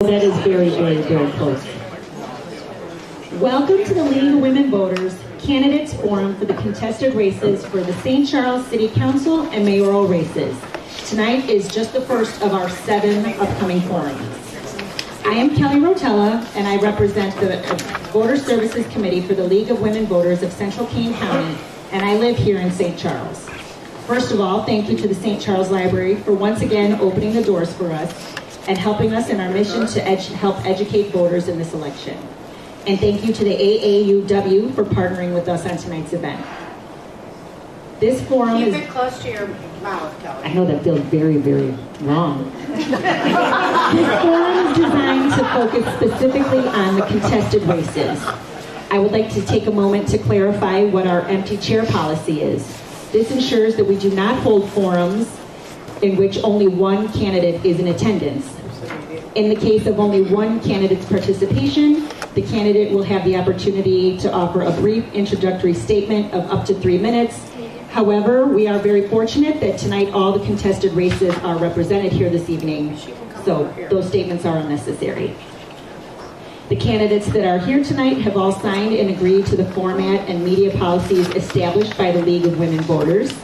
That is very, very, very close. Welcome to the League of Women Voters Candidates Forum for the contested races for the St. Charles City Council and mayoral races. Tonight is just the first of our 7 upcoming forums. I am Kelly Rotella, and I represent the Voter Services Committee for the League of Women Voters of Central Kane County, and I live here in St. Charles. First of all, thank you to the St. Charles Library for once again opening the doors for us and helping us in our mission to help educate voters in this election. And thank you to the AAUW for partnering with us on tonight's event. This forum Keep it close to your mouth, Kelly. I know that feels very, very wrong. This forum is designed to focus specifically on the contested races. I would like to take a moment to clarify what our empty chair policy is. This ensures that we do not hold forums in which only one candidate is in attendance. In the case of only one candidate's participation, the candidate will have the opportunity to offer a brief introductory statement of up to 3 minutes. However, we are very fortunate that tonight all the contested races are represented here this evening, so those statements are unnecessary. The candidates that are here tonight have all signed and agreed to the format and media policies established by the League of Women Voters,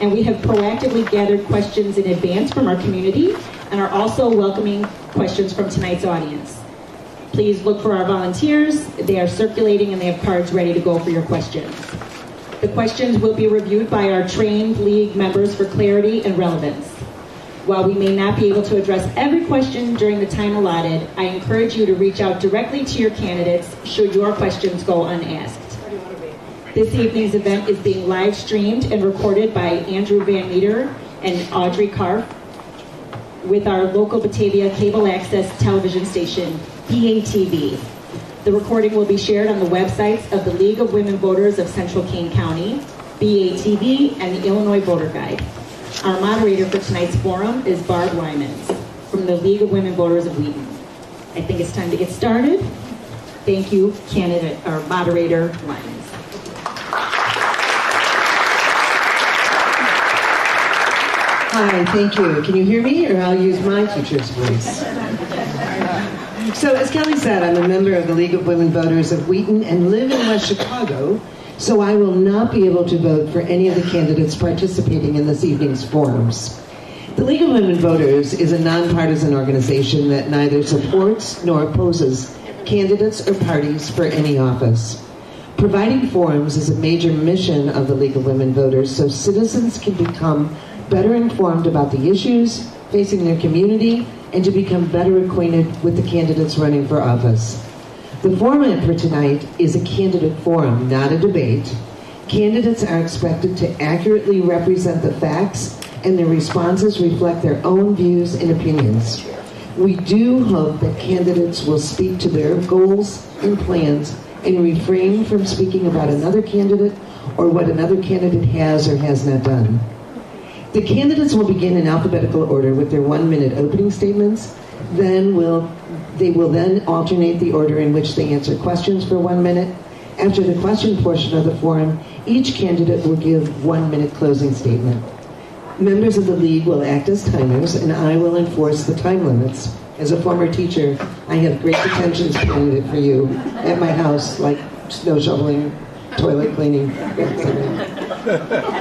and we have proactively gathered questions in advance from our community and are also welcoming questions from tonight's audience. Please look for our volunteers. They are circulating and they have cards ready to go for your questions. The questions will be reviewed by our trained League members for clarity and relevance. While we may not be able to address every question during the time allotted, I encourage you to reach out directly to your candidates should your questions go unasked. This evening's event is being live streamed and recorded by Andrew Van Meter and Audrey Karff with our local Batavia cable access television station, BATV. The recording will be shared on the websites of the League of Women Voters of Central Kane County, BATV, and the Illinois Voter Guide. Our moderator for tonight's forum is Barb Wymans from the League of Women Voters of Wheaton. I think it's time to get started. Thank you, candidate or moderator Wymans. Hi, thank you. Can you hear me, or I'll use my teacher's voice? So, as Kelly said, I'm a member of the League of Women Voters of Wheaton and live in West Chicago, so I will not be able to vote for any of the candidates participating in this evening's forums. The League of Women Voters is a nonpartisan organization that neither supports nor opposes candidates or parties for any office. Providing forums is a major mission of the League of Women Voters so citizens can become better informed about the issues facing their community and to become better acquainted with the candidates running for office. The format for tonight is a candidate forum, not a debate. Candidates are expected to accurately represent the facts and their responses reflect their own views and opinions. We do hope that candidates will speak to their goals and plans and refrain from speaking about another candidate or what another candidate has or has not done. The candidates will begin in alphabetical order with their 1-minute opening statements. They will then alternate the order in which they answer questions for 1 minute. After the question portion of the forum, each candidate will give 1-minute closing statement. Members of the League will act as timers, and I will enforce the time limits. As a former teacher, I have great detentions candidate for you at my house, like snow shoveling, toilet cleaning, etc.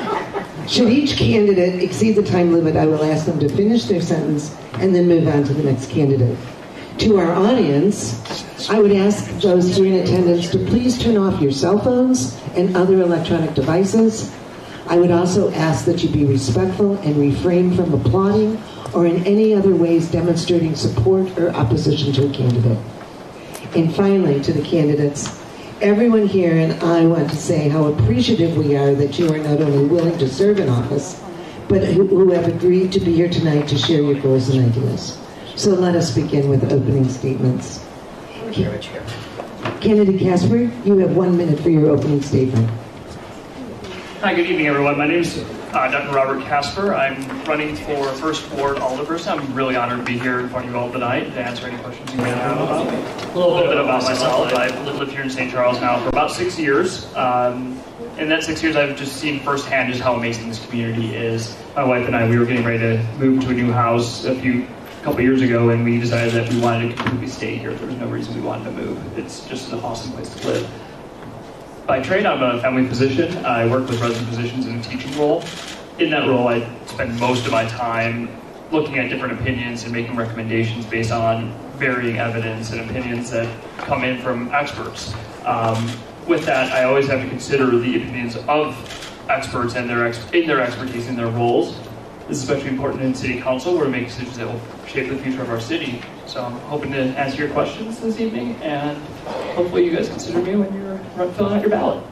Should each candidate exceed the time limit, I will ask them to finish their sentence and then move on to the next candidate. To our audience, I would ask those who are in attendance to please turn off your cell phones and other electronic devices. I would also ask that you be respectful and refrain from applauding or in any other ways demonstrating support or opposition to a candidate. And finally, to the candidates, everyone here and I want to say how appreciative we are that you are not only willing to serve in office, but who have agreed to be here tonight to share your goals and ideas. So let us begin with opening statements. Candidate Casper, you have 1 minute for your opening statement. Hi, good evening, everyone. My name is Dr. Robert Casper. I'm running for First Ward Alderperson. I'm really honored to be here in front of you all tonight to answer any questions you may have about me. A little bit about myself. I've lived here in St. Charles now for about 6 years. In that 6 years, I've just seen firsthand just how amazing this community is. My wife and I, we were getting ready to move to a new house a couple years ago, and we decided that we wanted to completely stay here. There was no reason we wanted to move. It's just an awesome place to live. By trade, I'm a family physician. I work with resident physicians in a teaching role. In that role, I spend most of my time looking at different opinions and making recommendations based on varying evidence and opinions that come in from experts. With that, I always have to consider the opinions of experts and their expertise in their roles. This is especially important in City Council, where we make decisions that will shape the future of our city. So I'm hoping to answer your questions this evening, and hopefully you guys consider me when you're filling out your ballot.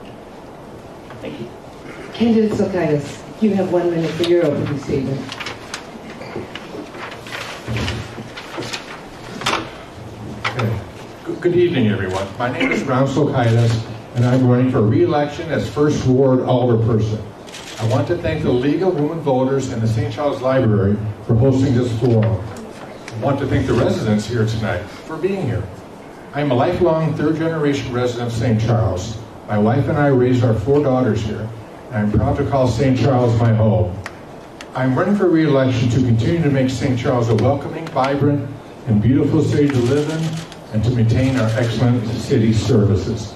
Thank you. Candidate Silkaitis, you have 1 minute for your opening statement. Okay. Good evening, everyone. My name is Ron Silkaitis, and I'm running for re-election as First Ward Alderperson. I want to thank the League of Women Voters and the St. Charles Library for hosting this forum. I want to thank the residents here tonight for being here. I am a lifelong third-generation resident of St. Charles. My wife and I raised our 4 daughters here, and I'm proud to call St. Charles my home. I'm running for re-election to continue to make St. Charles a welcoming, vibrant, and beautiful city to live in, and to maintain our excellent city services.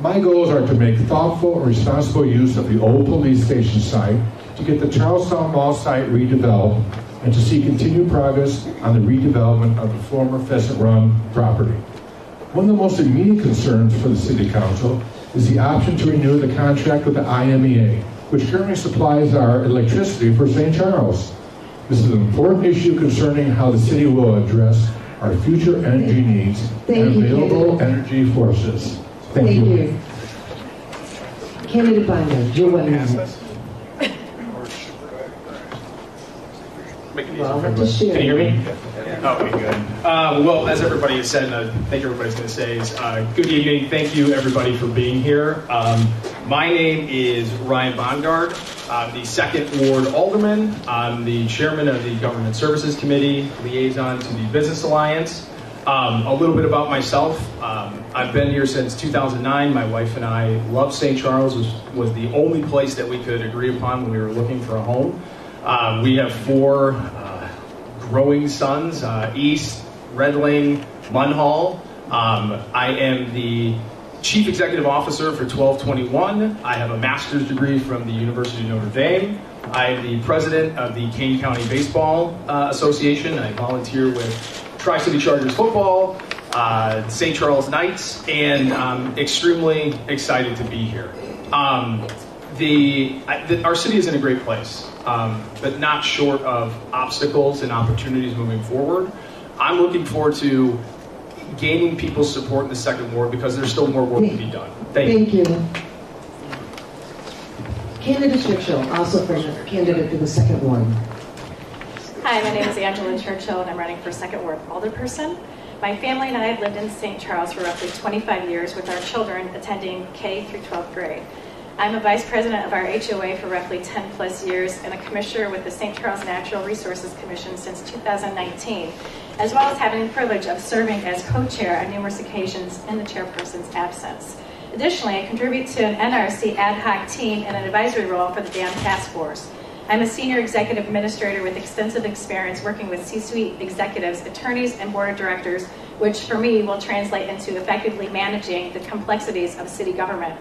My goals are to make thoughtful and responsible use of the old police station site, to get the Charlestown Mall site redeveloped, and to see continued progress on the redevelopment of the former Pheasant Run property. One of the most immediate concerns for the City Council is the option to renew the contract with the IMEA, which currently supplies our electricity for St. Charles. This is an important issue concerning how the city will address our future energy needs and available energy forces. Thank you. Candidate Binder, your 1 minute. Well, have to share. Can you hear me? Oh, okay, good. Well, as everybody has said, and I think everybody's going to say, is good evening. Thank you, everybody, for being here. My name is Ryan Bongard. I'm the 2nd Ward Alderman. I'm the chairman of the Government Services Committee, liaison to the Business Alliance. A little bit about myself. I've been here since 2009. My wife and I love St. Charles. Was the only place that we could agree upon when we were looking for a home. We have 4 growing sons, East, Redling, Munhall. I am the Chief Executive Officer for 1221. I have a master's degree from the University of Notre Dame. I am the president of the Kane County Baseball Association. I volunteer with Tri-City Chargers football, St. Charles Knights, and I'm extremely excited to be here. Our city is in a great place, but not short of obstacles and opportunities moving forward. I'm looking forward to gaining people's support in the 2nd Ward because there's still more work to be done. Thank you. Candidate Churchill, also for candidate for the 2nd Ward. Hi, my name is Angela Churchill, and I'm running for 2nd Ward Alderperson. My family and I have lived in St. Charles for roughly 25 years, with our children attending K through 12th grade. I'm a vice president of our HOA for roughly 10 plus years and a commissioner with the St. Charles Natural Resources Commission since 2019, as well as having the privilege of serving as co-chair on numerous occasions in the chairperson's absence. Additionally, I contribute to an NRC ad hoc team in an advisory role for the Dam Task Force. I'm a senior executive administrator with extensive experience working with C-suite executives, attorneys, and board of directors, which for me will translate into effectively managing the complexities of city government.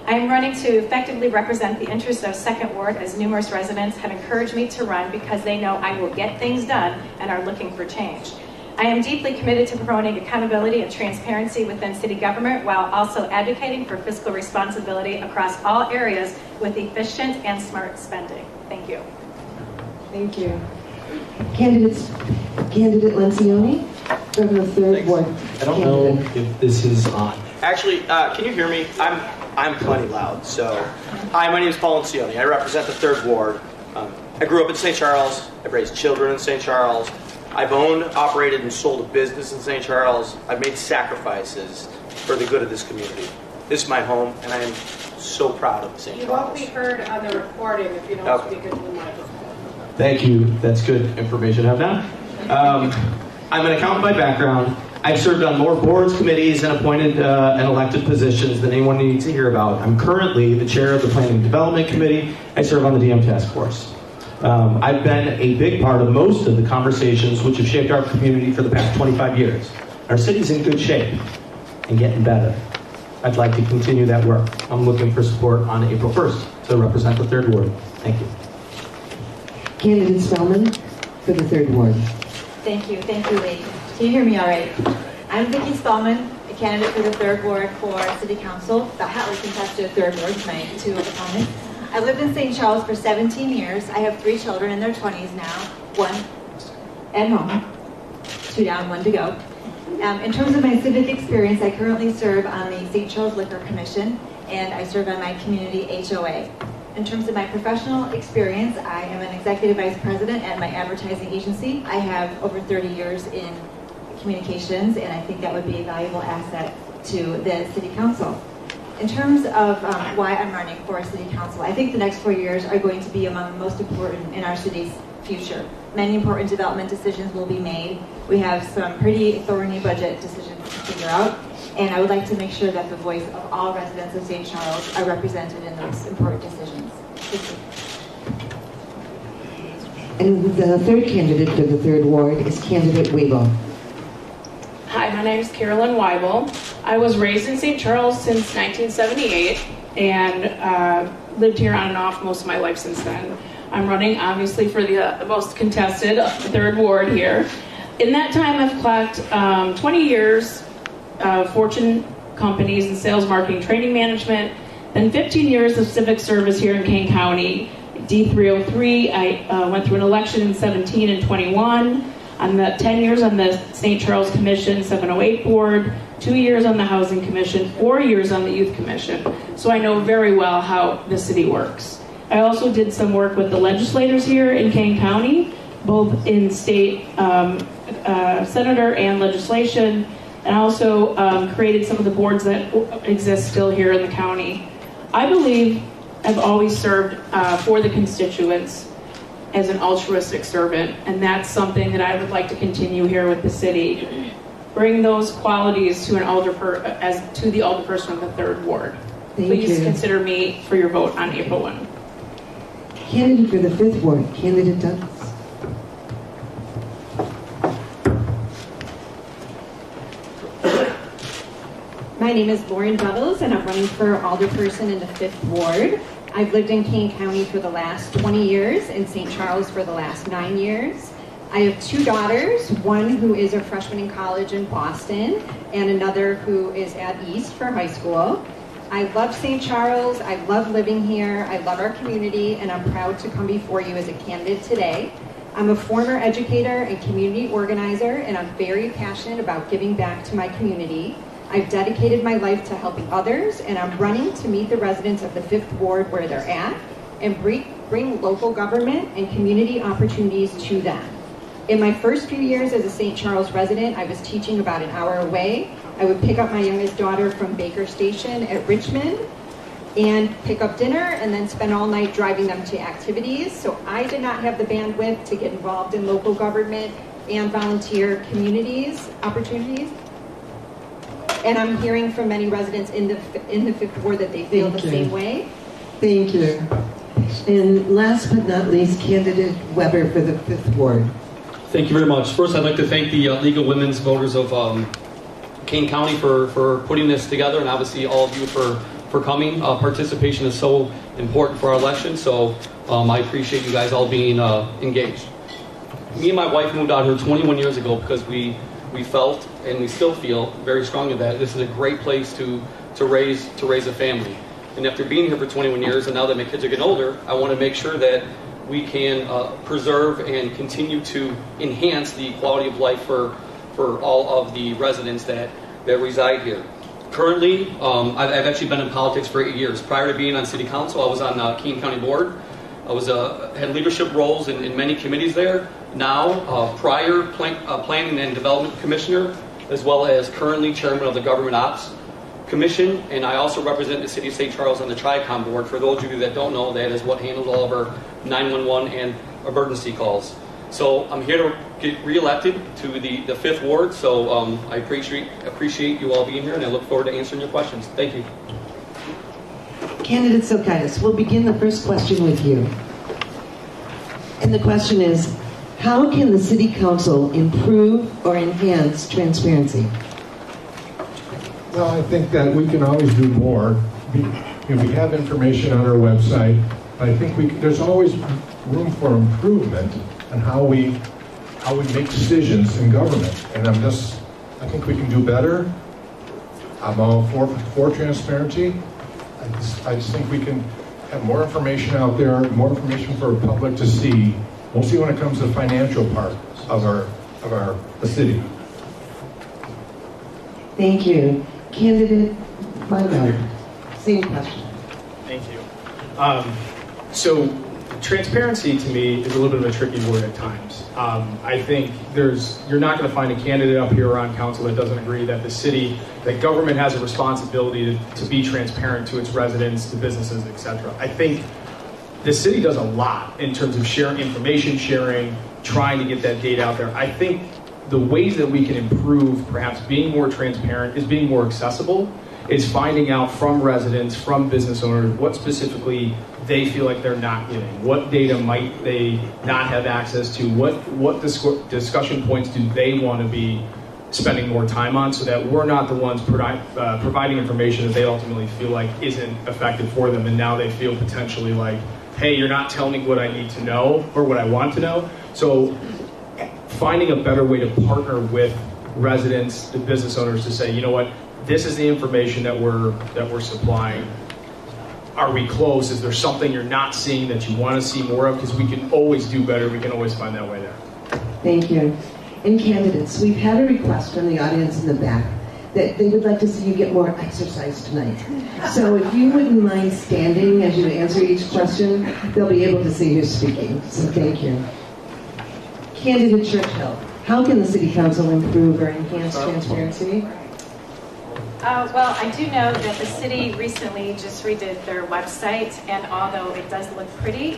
I am running to effectively represent the interests of 2nd Ward, as numerous residents have encouraged me to run because they know I will get things done and are looking for change. I am deeply committed to promoting accountability and transparency within city government while also advocating for fiscal responsibility across all areas with efficient and smart spending. Thank you. Thank you. Candidate Lencioni, from the 3rd Ward. I don't know if this is on. Actually, can you hear me? I'm plenty loud. So, hi, my name is Paul Lencioni. I represent the 3rd Ward. I grew up in St. Charles. I've raised children in St. Charles. I've owned, operated, and sold a business in St. Charles. I've made sacrifices for the good of this community. This is my home, and I am so proud of St. Charles. You won't be heard on the recording if you don't speak into the microphone. Thank you. That's good information to have now. I'm an accountant by background. I've served on more boards, committees, and appointed and elected positions than anyone needs to hear about. I'm currently the chair of the Planning and Development Committee. I serve on the DM Task Force. I've been a big part of most of the conversations which have shaped our community for the past 25 years. Our city's in good shape and getting better. I'd like to continue that work. I'm looking for support on April 1st to represent the 3rd Ward. Thank you. Candidate Spellman for the 3rd Ward. Thank you, Lee. Can you hear me all right? I'm Vicki Spellman, a candidate for the 3rd Ward for City Council, the hotly contested 3rd Ward, my 2 opponents. I lived in St. Charles for 17 years. I have 3 children in their 20s now, 1 at home, 2 down, 1 to go. In terms of my civic experience, I currently serve on the St. Charles Liquor Commission, and I serve on my community HOA. In terms of my professional experience, I am an executive vice president at my advertising agency. I have over 30 years in communications, and I think that would be a valuable asset to the City Council. In terms of why I'm running for City Council, I think the next 4 years are going to be among the most important in our city's future. Many important development decisions will be made. We have some pretty thorny budget decisions to figure out, and I would like to make sure that the voice of all residents of St. Charles are represented in those important decisions. Thank you. And the 3rd candidate for the 3rd Ward is candidate Weibel. Hi, my name is Carolyn Weibel. I was raised in St. Charles since 1978 and lived here on and off most of my life since then. I'm running, obviously, for the most contested 3rd Ward here. In that time, I've clocked 20 years of Fortune companies in sales, marketing, training management, then 15 years of civic service here in Kane County. D303, I went through an election in 17 and 21. I'm 10 years on the St. Charles Commission 708 board, 2 years on the Housing Commission, 4 years on the Youth Commission. So I know very well how the city works. I also did some work with the legislators here in Kane County, both in state senator and legislation, and also created some of the boards that exist still here in the county. I believe I've always served for the constituents as an altruistic servant, and that's something that I would like to continue here with the city. Bring those qualities to the alderperson of the 3rd Ward. Please consider me for your vote on April 1. Candidate for the 5th Ward, candidate Douglas. My name is Lauren Bubbles, and I'm running for alderperson in the 5th Ward. I've lived in Kane County for the last 20 years, in St. Charles for the last 9 years. I have 2 daughters, one who is a freshman in college in Boston, and another who is at East for high school. I love St. Charles, I love living here, I love our community, and I'm proud to come before you as a candidate today. I'm a former educator and community organizer, and I'm very passionate about giving back to my community. I've dedicated my life to helping others, and I'm running to meet the residents of the 5th Ward where they're at and bring local government and community opportunities to them. In my first few years as a St. Charles resident, I was teaching about an hour away. I would pick up my youngest daughter from Baker Station at Richmond and pick up dinner and then spend all night driving them to activities. So I did not have the bandwidth to get involved in local government and volunteer communities opportunities. And I'm hearing from many residents in the 5th Ward that they feel the same way. Thank you. And last but not least, candidate Weber for the 5th Ward. Thank you very much. First, I'd like to thank the League of Women's Voters of Kane County for putting this together, and obviously all of you for coming. Participation is so important for our election, so I appreciate you guys all being engaged. Me and my wife moved out here 21 years ago because we felt, and we still feel very strongly, that this is a great place to raise a family. And after being here for 21 years, and now that my kids are getting older, I want to make sure that we can preserve and continue to enhance the quality of life for all of the residents that reside here. Currently, I've actually been in politics for 8 years. Prior to being on City Council, I was on Kane County Board. I was had leadership roles in many committees there. Now, prior Planning and Development Commissioner, as well as currently Chairman of the Government Ops Commission, and I also represent the City of St. Charles on the TRICOM Board. For those of you that don't know, that is what handles all of our 911 and emergency calls. So I'm here to get reelected to the 5th Ward, so I appreciate you all being here, and I look forward to answering your questions. Thank you. Candidate Silkaitis, we'll begin the first question with you. And the question is, how can the City Council improve or enhance transparency? Well, I think that we can always do more. We have information on our website, but I think there's always room for improvement on how we make decisions in government. And I think we can do better. I'm all for transparency. I just think we can have more information out there, more information for the public to see, mostly when it comes to the financial part of the city. Thank you. Candidate Weingart, same question. Thank you. So transparency to me is a little bit of a tricky word at times. I think you're not going to find a candidate up here or on council that doesn't agree that that government has a responsibility to be transparent to its residents, to businesses, etc. I think the city does a lot in terms of information sharing, trying to get that data out there. I think the ways that we can improve, perhaps being more transparent, is being more accessible. Is finding out from residents, from business owners, what specifically they feel like they're not getting. What data might they not have access to? What discussion points do they want to be spending more time on, so that we're not the ones providing information that they ultimately feel like isn't effective for them, and now they feel potentially like, hey, you're not telling me what I need to know or what I want to know. So finding a better way to partner with residents, the business owners, to say, you know what, this is the information that we're supplying. Are we close? Is there something you're not seeing that you want to see more of? Because we can always do better. We can always find that way there. Thank you. And candidates, we've had a request from the audience in the back that they would like to see you get more exercise tonight. So if you wouldn't mind standing as you answer each question, they'll be able to see who's speaking. So thank you. Candidate Churchill, how can the City Council improve or enhance transparency? Well, I do know that the city recently just redid their website, and although it does look pretty,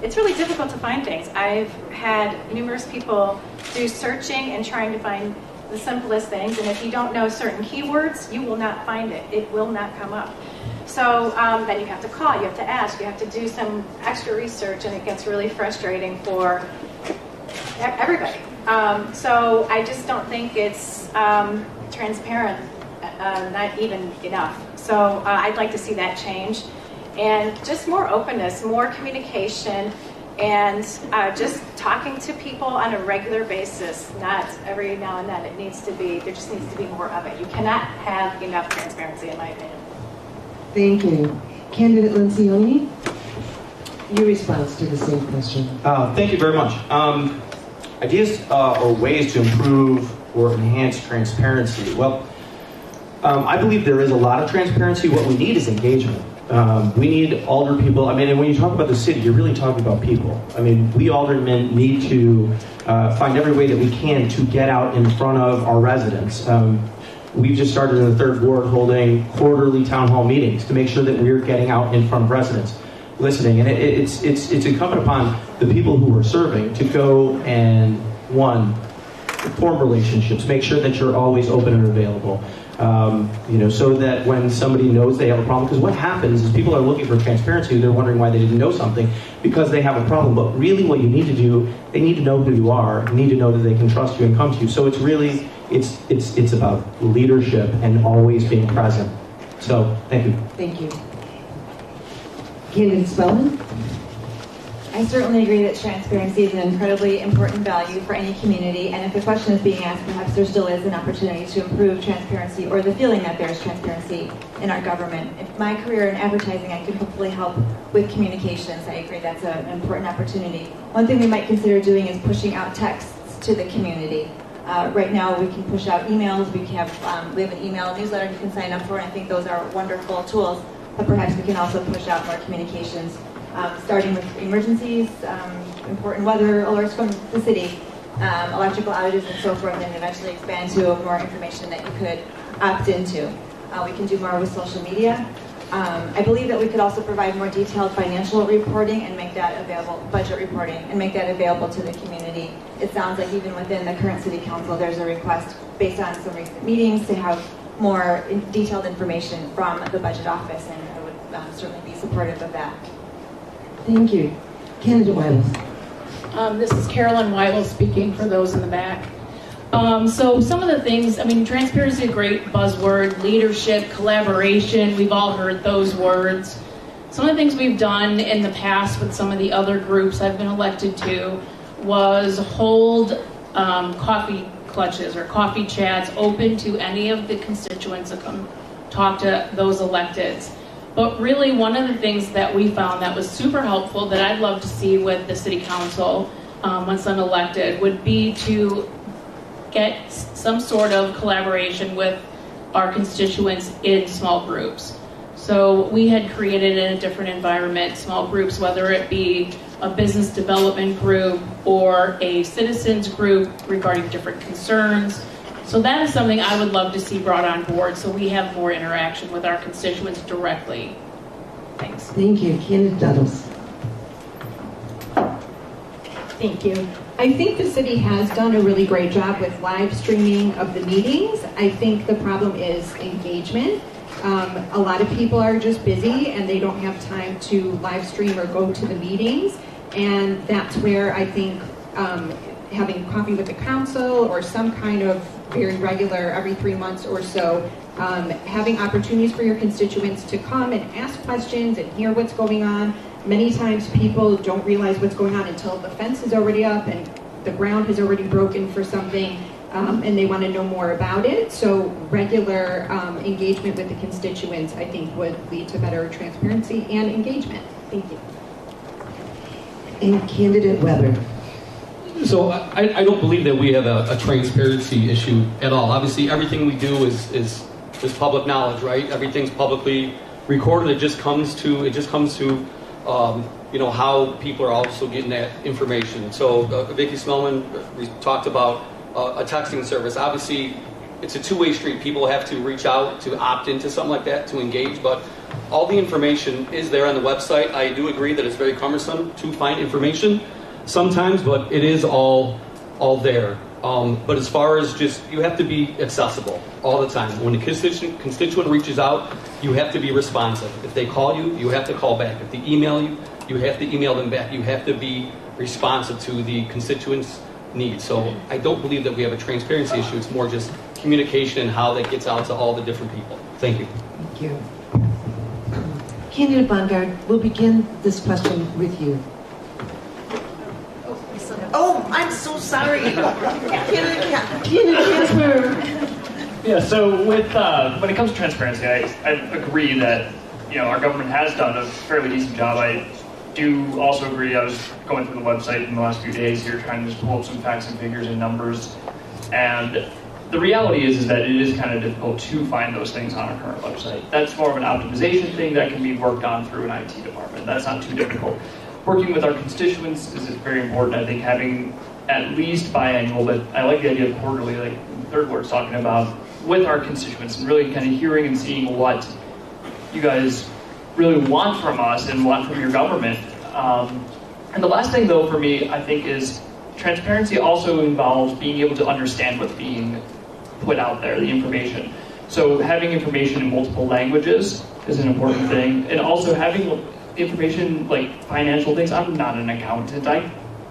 it's really difficult to find things. I've had numerous people do searching and trying to find the simplest things, and if you don't know certain keywords, you will not find it. It will not come up. So then you have to call, you have to ask, you have to do some extra research, and it gets really frustrating for everybody. So I just don't think it's transparent. Not even enough. So I'd like to see that change, and just more openness, more communication, and just talking to people on a regular basis, not every now and then. There just needs to be more of it. You cannot have enough transparency, in my opinion. Thank you. Candidate Lencioni, your response to the same question. Thank you very much. Ideas or ways to improve or enhance transparency. Well, I believe there is a lot of transparency. What we need is engagement. We need alder people. I mean, and when you talk about the city, you're really talking about people. I mean, we aldermen need to find every way that we can to get out in front of our residents. We've just started in the 3rd Ward holding quarterly town hall meetings to make sure that we're getting out in front of residents, listening. And it's incumbent upon the people who are serving to go and, form relationships, make sure that you're always open and available. So that when somebody knows they have a problem, because what happens is people are looking for transparency, they're wondering why they didn't know something, because they have a problem. But really what you need to do, they need to know who you are, they need to know that they can trust you and come to you. So it's really, it's about leadership and always being present. So, thank you. Thank you. Candidate Spellman? I certainly agree that transparency is an incredibly important value for any community, and if the question is being asked, perhaps there still is an opportunity to improve transparency or the feeling that there's transparency in our government. In my career in advertising, I can hopefully help with communications. I agree that's an important opportunity. One thing we might consider doing is pushing out texts to the community. Right now we can push out emails, we have an email newsletter you can sign up for, and I think those are wonderful tools, but perhaps we can also push out more communications. Starting with emergencies, important weather alerts from the city, electrical outages and so forth, and eventually expand to more information that you could opt into. We can do more with social media. I believe that we could also provide more detailed financial reporting and make that available, budget reporting, and make that available to the community. It sounds like even within the current city council, there's a request based on some recent meetings to have more detailed information from the budget office, and I would certainly be supportive of that. Thank you. Candidate Weibel. This is Carolyn Weibel speaking for those in the back. So some of the things, I mean, transparency is a great buzzword, leadership, collaboration, we've all heard those words. Some of the things we've done in the past with some of the other groups I've been elected to was hold coffee clutches or coffee chats open to any of the constituents that come talk to those electeds. But really one of the things that we found that was super helpful that I'd love to see with the city council once I'm elected would be to get some sort of collaboration with our constituents in small groups. So we had created in a different environment small groups, whether it be a business development group or a citizens group regarding different concerns. So that is something I would love to see brought on board so we have more interaction with our constituents directly. Thanks. Thank you. Candidate Duddles. Thank you. I think the city has done a really great job with live streaming of the meetings. I think the problem is engagement. A lot of people are just busy and they don't have time to live stream or go to the meetings. And that's where I think having coffee with the council or some kind of very regular, every 3 months or so, having opportunities for your constituents to come and ask questions and hear what's going on. Many times people don't realize what's going on until the fence is already up and the ground has already broken for something, and they want to know more about it. So regular engagement with the constituents, I think, would lead to better transparency and engagement. Thank you. And Candidate Weber. So I don't believe that we have a transparency issue at all. Obviously, everything we do is public knowledge, right? Everything's publicly recorded. It just comes to how people are also getting that information. So Vicki Smellman, we talked about a texting service. Obviously, it's a two-way street. People have to reach out to opt into something like that to engage, but all the information is there on the website. I do agree that it's very cumbersome to find information sometimes, but it is all there. But as far as you have to be accessible all the time. When the constituent reaches out, you have to be responsive. If they call you, you have to call back. If they email you, you have to email them back. You have to be responsive to the constituents' needs. So I don't believe that we have a transparency issue. It's more just communication and how that gets out to all the different people. Thank you. Thank you. Candidate Bongard, we'll begin this question with you. Oh, I'm so sorry. Candidate Casper. Yeah, so with when it comes to transparency, I agree that our government has done a fairly decent job. I do also agree. I was going through the website in the last few days here, trying to just pull up some facts and figures and numbers, and the reality is that it is kind of difficult to find those things on our current website. That's more of an optimization thing that can be worked on through an IT department. That's not too difficult. Working with our constituents is very important. I think having at least biannual, but I like the idea of quarterly, like the third word's talking about, with our constituents and really kind of hearing and seeing what you guys really want from us and want from your government. And the last thing, though, for me, I think is transparency also involves being able to understand what's being put out there, the information. So having information in multiple languages is an important thing, and also having information like financial things. I'm not an accountant. I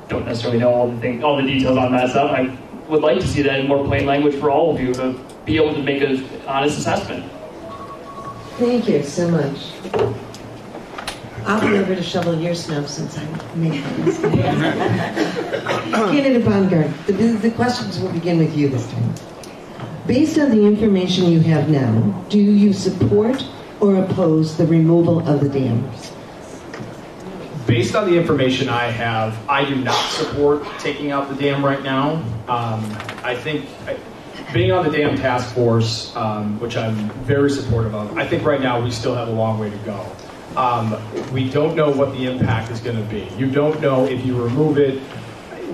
don't necessarily know all the details on that stuff. I would like to see that in more plain language for all of you to be able to make an honest assessment. Thank you so much. I'll be over to shovel your snow since I'm making this. Candidate Bongard, the questions will begin with you this time. Based on the information you have now, do you support or oppose the removal of the dams? Based on the information I have, I do not support taking out the dam right now. I think being on the dam task force, which I'm very supportive of, I think right now we still have a long way to go. We don't know what the impact is going to be. You don't know if you remove it,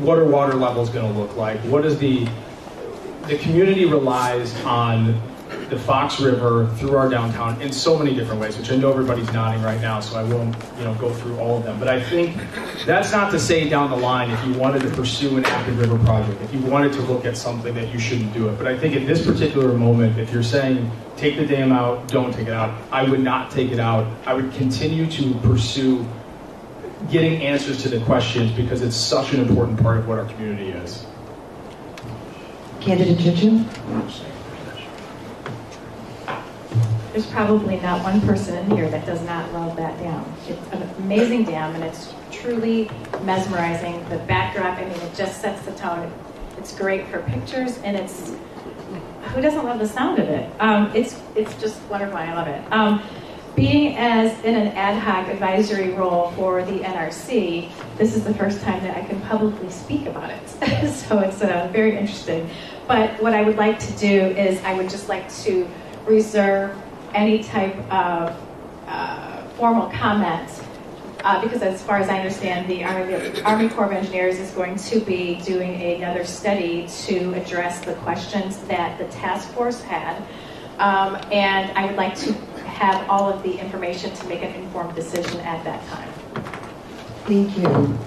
what are water levels going to look like? What is the community relies on the Fox River through our downtown in so many different ways, which I know everybody's nodding right now, so I won't go through all of them. But I think that's not to say down the line if you wanted to pursue an active river project, if you wanted to look at something that you shouldn't do it. But I think at this particular moment, if you're saying take the dam out, don't take it out, I would not take it out. I would continue to pursue getting answers to the questions because it's such an important part of what our community is. Candidate Churchill? There's probably not one person in here that does not love that dam. It's an amazing dam, and it's truly mesmerizing. The backdrop, I mean, it just sets the tone. It's great for pictures, and it's, who doesn't love the sound of it? It's just wonderful. I love it. Being as in an ad hoc advisory role for the NRC, this is the first time that I can publicly speak about it. So it's very interesting. But what I would like to do is I would just like to reserve any type of formal comment because as far as I understand, the Army Corps of Engineers is going to be doing another study to address the questions that the task force had. And I would like to have all of the information to make an informed decision at that time. Thank you.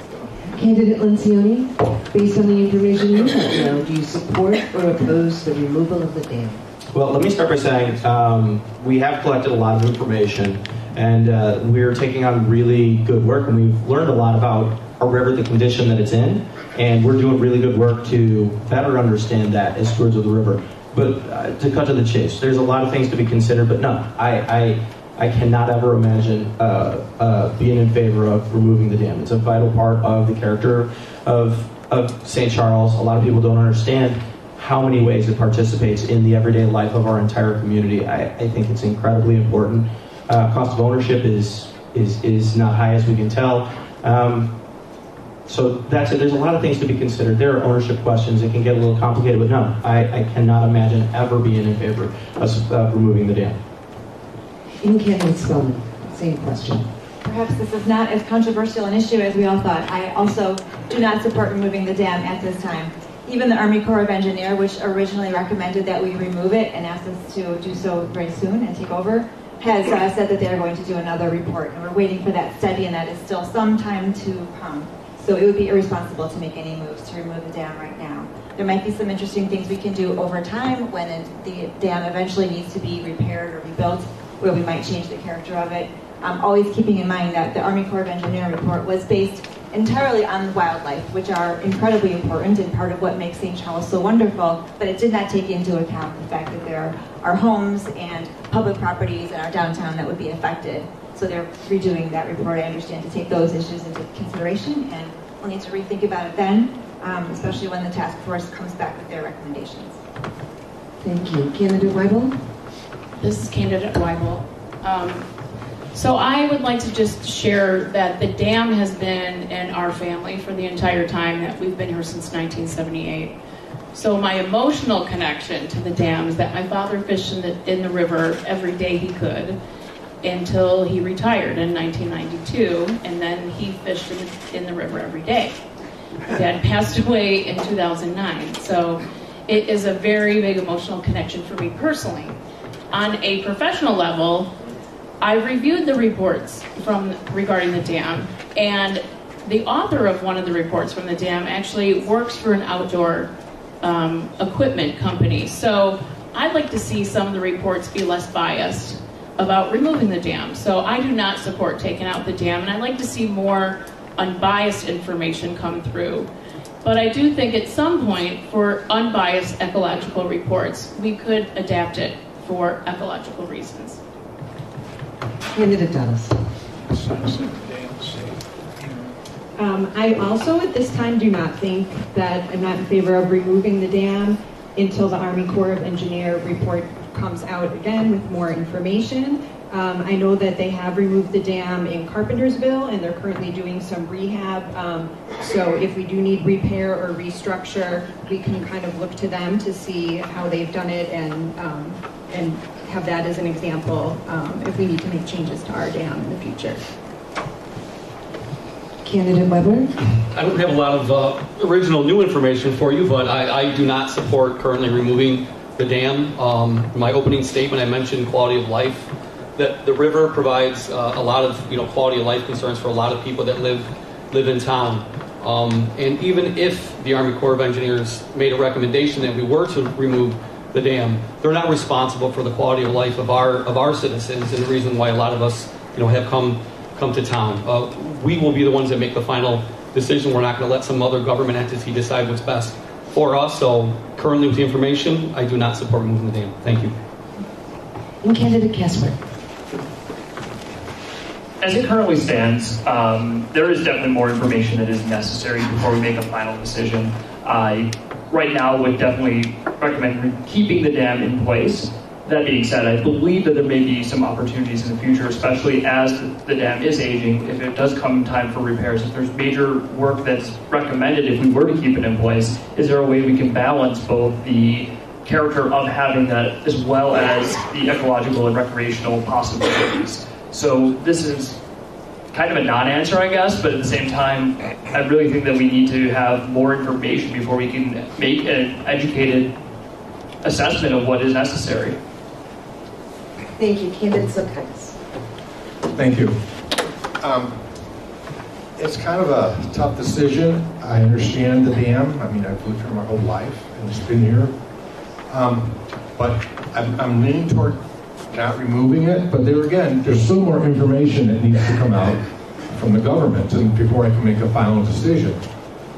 Candidate Lencioni, based on the information you have now, do you support or oppose the removal of the dam? Well, let me start by saying we have collected a lot of information, and we're taking on really good work, and we've learned a lot about our river, the condition that it's in, and we're doing really good work to better understand that as stewards of the river. But to cut to the chase, there's a lot of things to be considered, but no, I cannot ever imagine being in favor of removing the dam. It's a vital part of the character of St. Charles. A lot of people don't understand how many ways it participates in the everyday life of our entire community. I think it's incredibly important. Cost of ownership is not high, as we can tell. So that's it. There's a lot of things to be considered. There are ownership questions. It can get a little complicated, but no, I cannot imagine ever being in favor of removing the dam. In Candidate Spellman, same question. Perhaps this is not as controversial an issue as we all thought. I also do not support removing the dam at this time. Even the Army Corps of Engineers, which originally recommended that we remove it and asked us to do so very soon and take over, has said that they are going to do another report. And we're waiting for that study, and that is still some time to come. So it would be irresponsible to make any moves to remove the dam right now. There might be some interesting things we can do over time when the dam eventually needs to be repaired or rebuilt, where we might change the character of it. Always keeping in mind that the Army Corps of Engineers report was based entirely on wildlife, which are incredibly important and part of what makes St. Charles so wonderful, but it did not take into account the fact that there are homes and public properties in our downtown that would be affected. So they're redoing that report, I understand, to take those issues into consideration, and we'll need to rethink about it then, especially when the task force comes back with their recommendations. Thank you. Candidate Weibel? This is Candidate Weibel. So I would like to just share that the dam has been in our family for the entire time that we've been here since 1978. So my emotional connection to the dam is that my father fished in the river every day he could until he retired in 1992, and then he fished in the river every day. My dad passed away in 2009, so it is a very big emotional connection for me personally. On a professional level, I've reviewed the reports regarding the dam, and the author of one of the reports from the dam actually works for an outdoor equipment company. So I'd like to see some of the reports be less biased about removing the dam. So I do not support taking out the dam, and I'd like to see more unbiased information come through. But I do think at some point, for unbiased ecological reports, we could adapt it for ecological reasons. Candidate Dallas. I also at this time do not think that I'm not in favor of removing the dam until the Army Corps of Engineers report comes out again with more information. I know that they have removed the dam in Carpentersville, and they're currently doing some rehab. So if we do need repair or restructure, we can kind of look to them to see how they've done it and have that as an example if we need to make changes to our dam in the future. Candidate Weber? I don't have a lot of original new information for you, but I do not support currently removing the dam. In my opening statement, I mentioned quality of life. That the river provides a lot of quality of life concerns for a lot of people that live in town. And even if the Army Corps of Engineers made a recommendation that we were to remove the dam, they're not responsible for the quality of life of our citizens, and the reason why a lot of us have come to town. we will be the ones that make the final decision. We're not going to let some other government entity decide what's best for us. So currently with the information, I do not support moving the dam. Thank you. And candidate Casper. As it currently stands, there is definitely more information that is necessary before we make a final decision. I, right now, would definitely recommend keeping the dam in place. That being said, I believe that there may be some opportunities in the future, especially as the dam is aging. If it does come time for repairs, if there's major work that's recommended if we were to keep it in place, is there a way we can balance both the character of having that as well as the ecological and recreational possibilities? So this is kind of a non-answer, I guess, but at the same time, I really think that we need to have more information before we can make an educated assessment of what is necessary. Thank you. Candidate Subkais. Thank you. It's kind of a tough decision. I understand the dam. I mean, I've lived here my whole life and it's been here. But I'm leaning toward not removing it. But there again, there's still more information that needs to come out from the government and before I can make a final decision.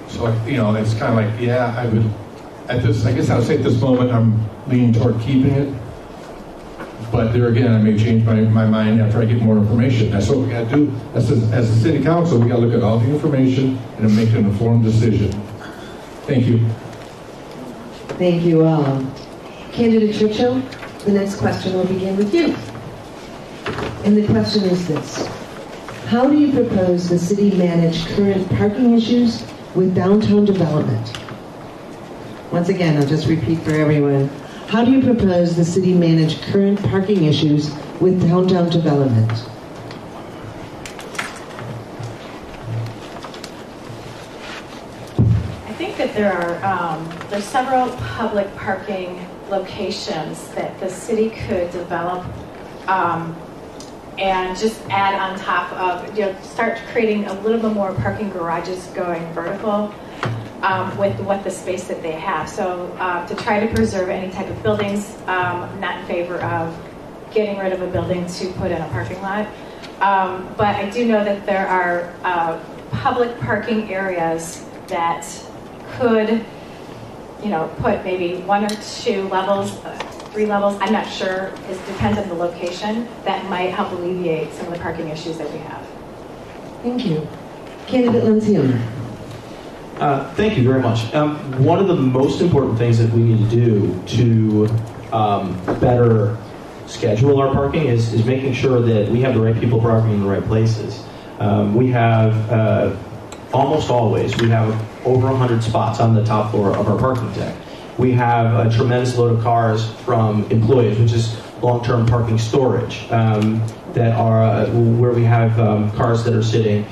So, you know, it's kind of like, yeah, I would, I guess I would say at this moment, I'm leaning toward keeping it. But there again, I may change my mind after I get more information. That's what we got to do. As a city council, we got to look at all the information and make an informed decision. Thank you. Thank you all. Candidate Churchill, the next question will begin with you. And the question is this. How do you propose the city manage current parking issues with downtown development? Once again, I'll just repeat for everyone. How do you propose the city manage current parking issues with downtown development? I think that there's several public parking locations that the city could develop and just add on top of, start creating a little bit more parking garages going vertical. With what the space that they have. So to try to preserve any type of buildings, not in favor of getting rid of a building to put in a parking lot. But I do know that there are public parking areas that could, put maybe 1 or 2 levels, 3 levels, I'm not sure, it depends on the location, that might help alleviate some of the parking issues that we have. Thank you. Candidate Lencioni. Thank you very much. One of the most important things that we need to do to better schedule our parking is making sure that we have the right people parking in the right places. We have, almost always, we have over 100 spots on the top floor of our parking deck. We have a tremendous load of cars from employees, which is long-term parking storage, that are where we have cars that are sitting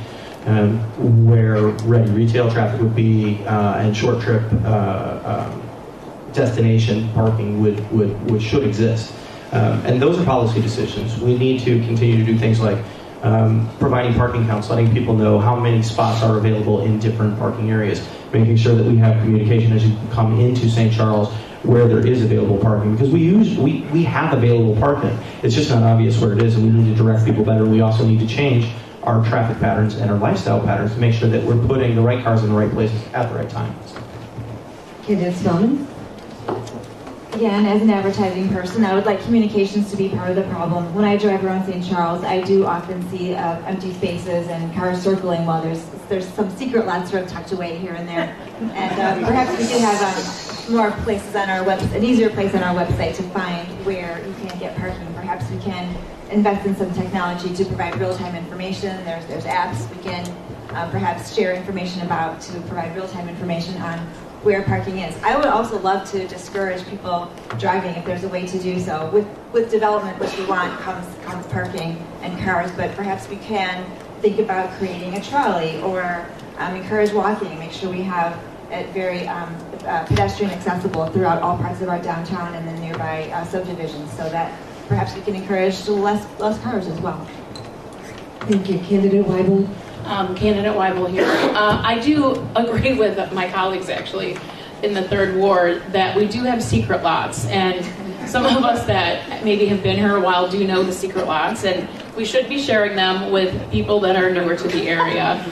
where ready retail traffic would be, and short trip destination parking should exist. And those are policy decisions. We need to continue to do things like providing parking counts, letting people know how many spots are available in different parking areas, making sure that we have communication as you come into St. Charles where there is available parking, because we have available parking. It's just not obvious where it is, and we need to direct people better. We also need to change our traffic patterns and our lifestyle patterns to make sure that we're putting the right cars in the right places at the right time. Candidate Spellman? Again, as an advertising person, I would like communications to be part of the problem. When I drive around St. Charles, I do often see empty spaces and cars circling while there's some secret lots sort of tucked away here and there. And perhaps we could have more places on our website, an easier place on our website to find where you can get parking. Perhaps we can invest in some technology to provide real-time information. There's apps we can perhaps share information about to provide real-time information on where parking is. I would also love to discourage people driving if there's a way to do so. With development, which we want, comes parking and cars, but perhaps we can think about creating a trolley or encourage walking, make sure we have it very pedestrian accessible throughout all parts of our downtown and the nearby subdivisions, so that perhaps we can encourage less cars as well. Thank you. Candidate Weibel? Candidate Weibel here. I do agree with my colleagues, actually, in the 3rd Ward, that we do have secret lots. And some of us that maybe have been here a while do know the secret lots. And we should be sharing them with people that are newer to the area.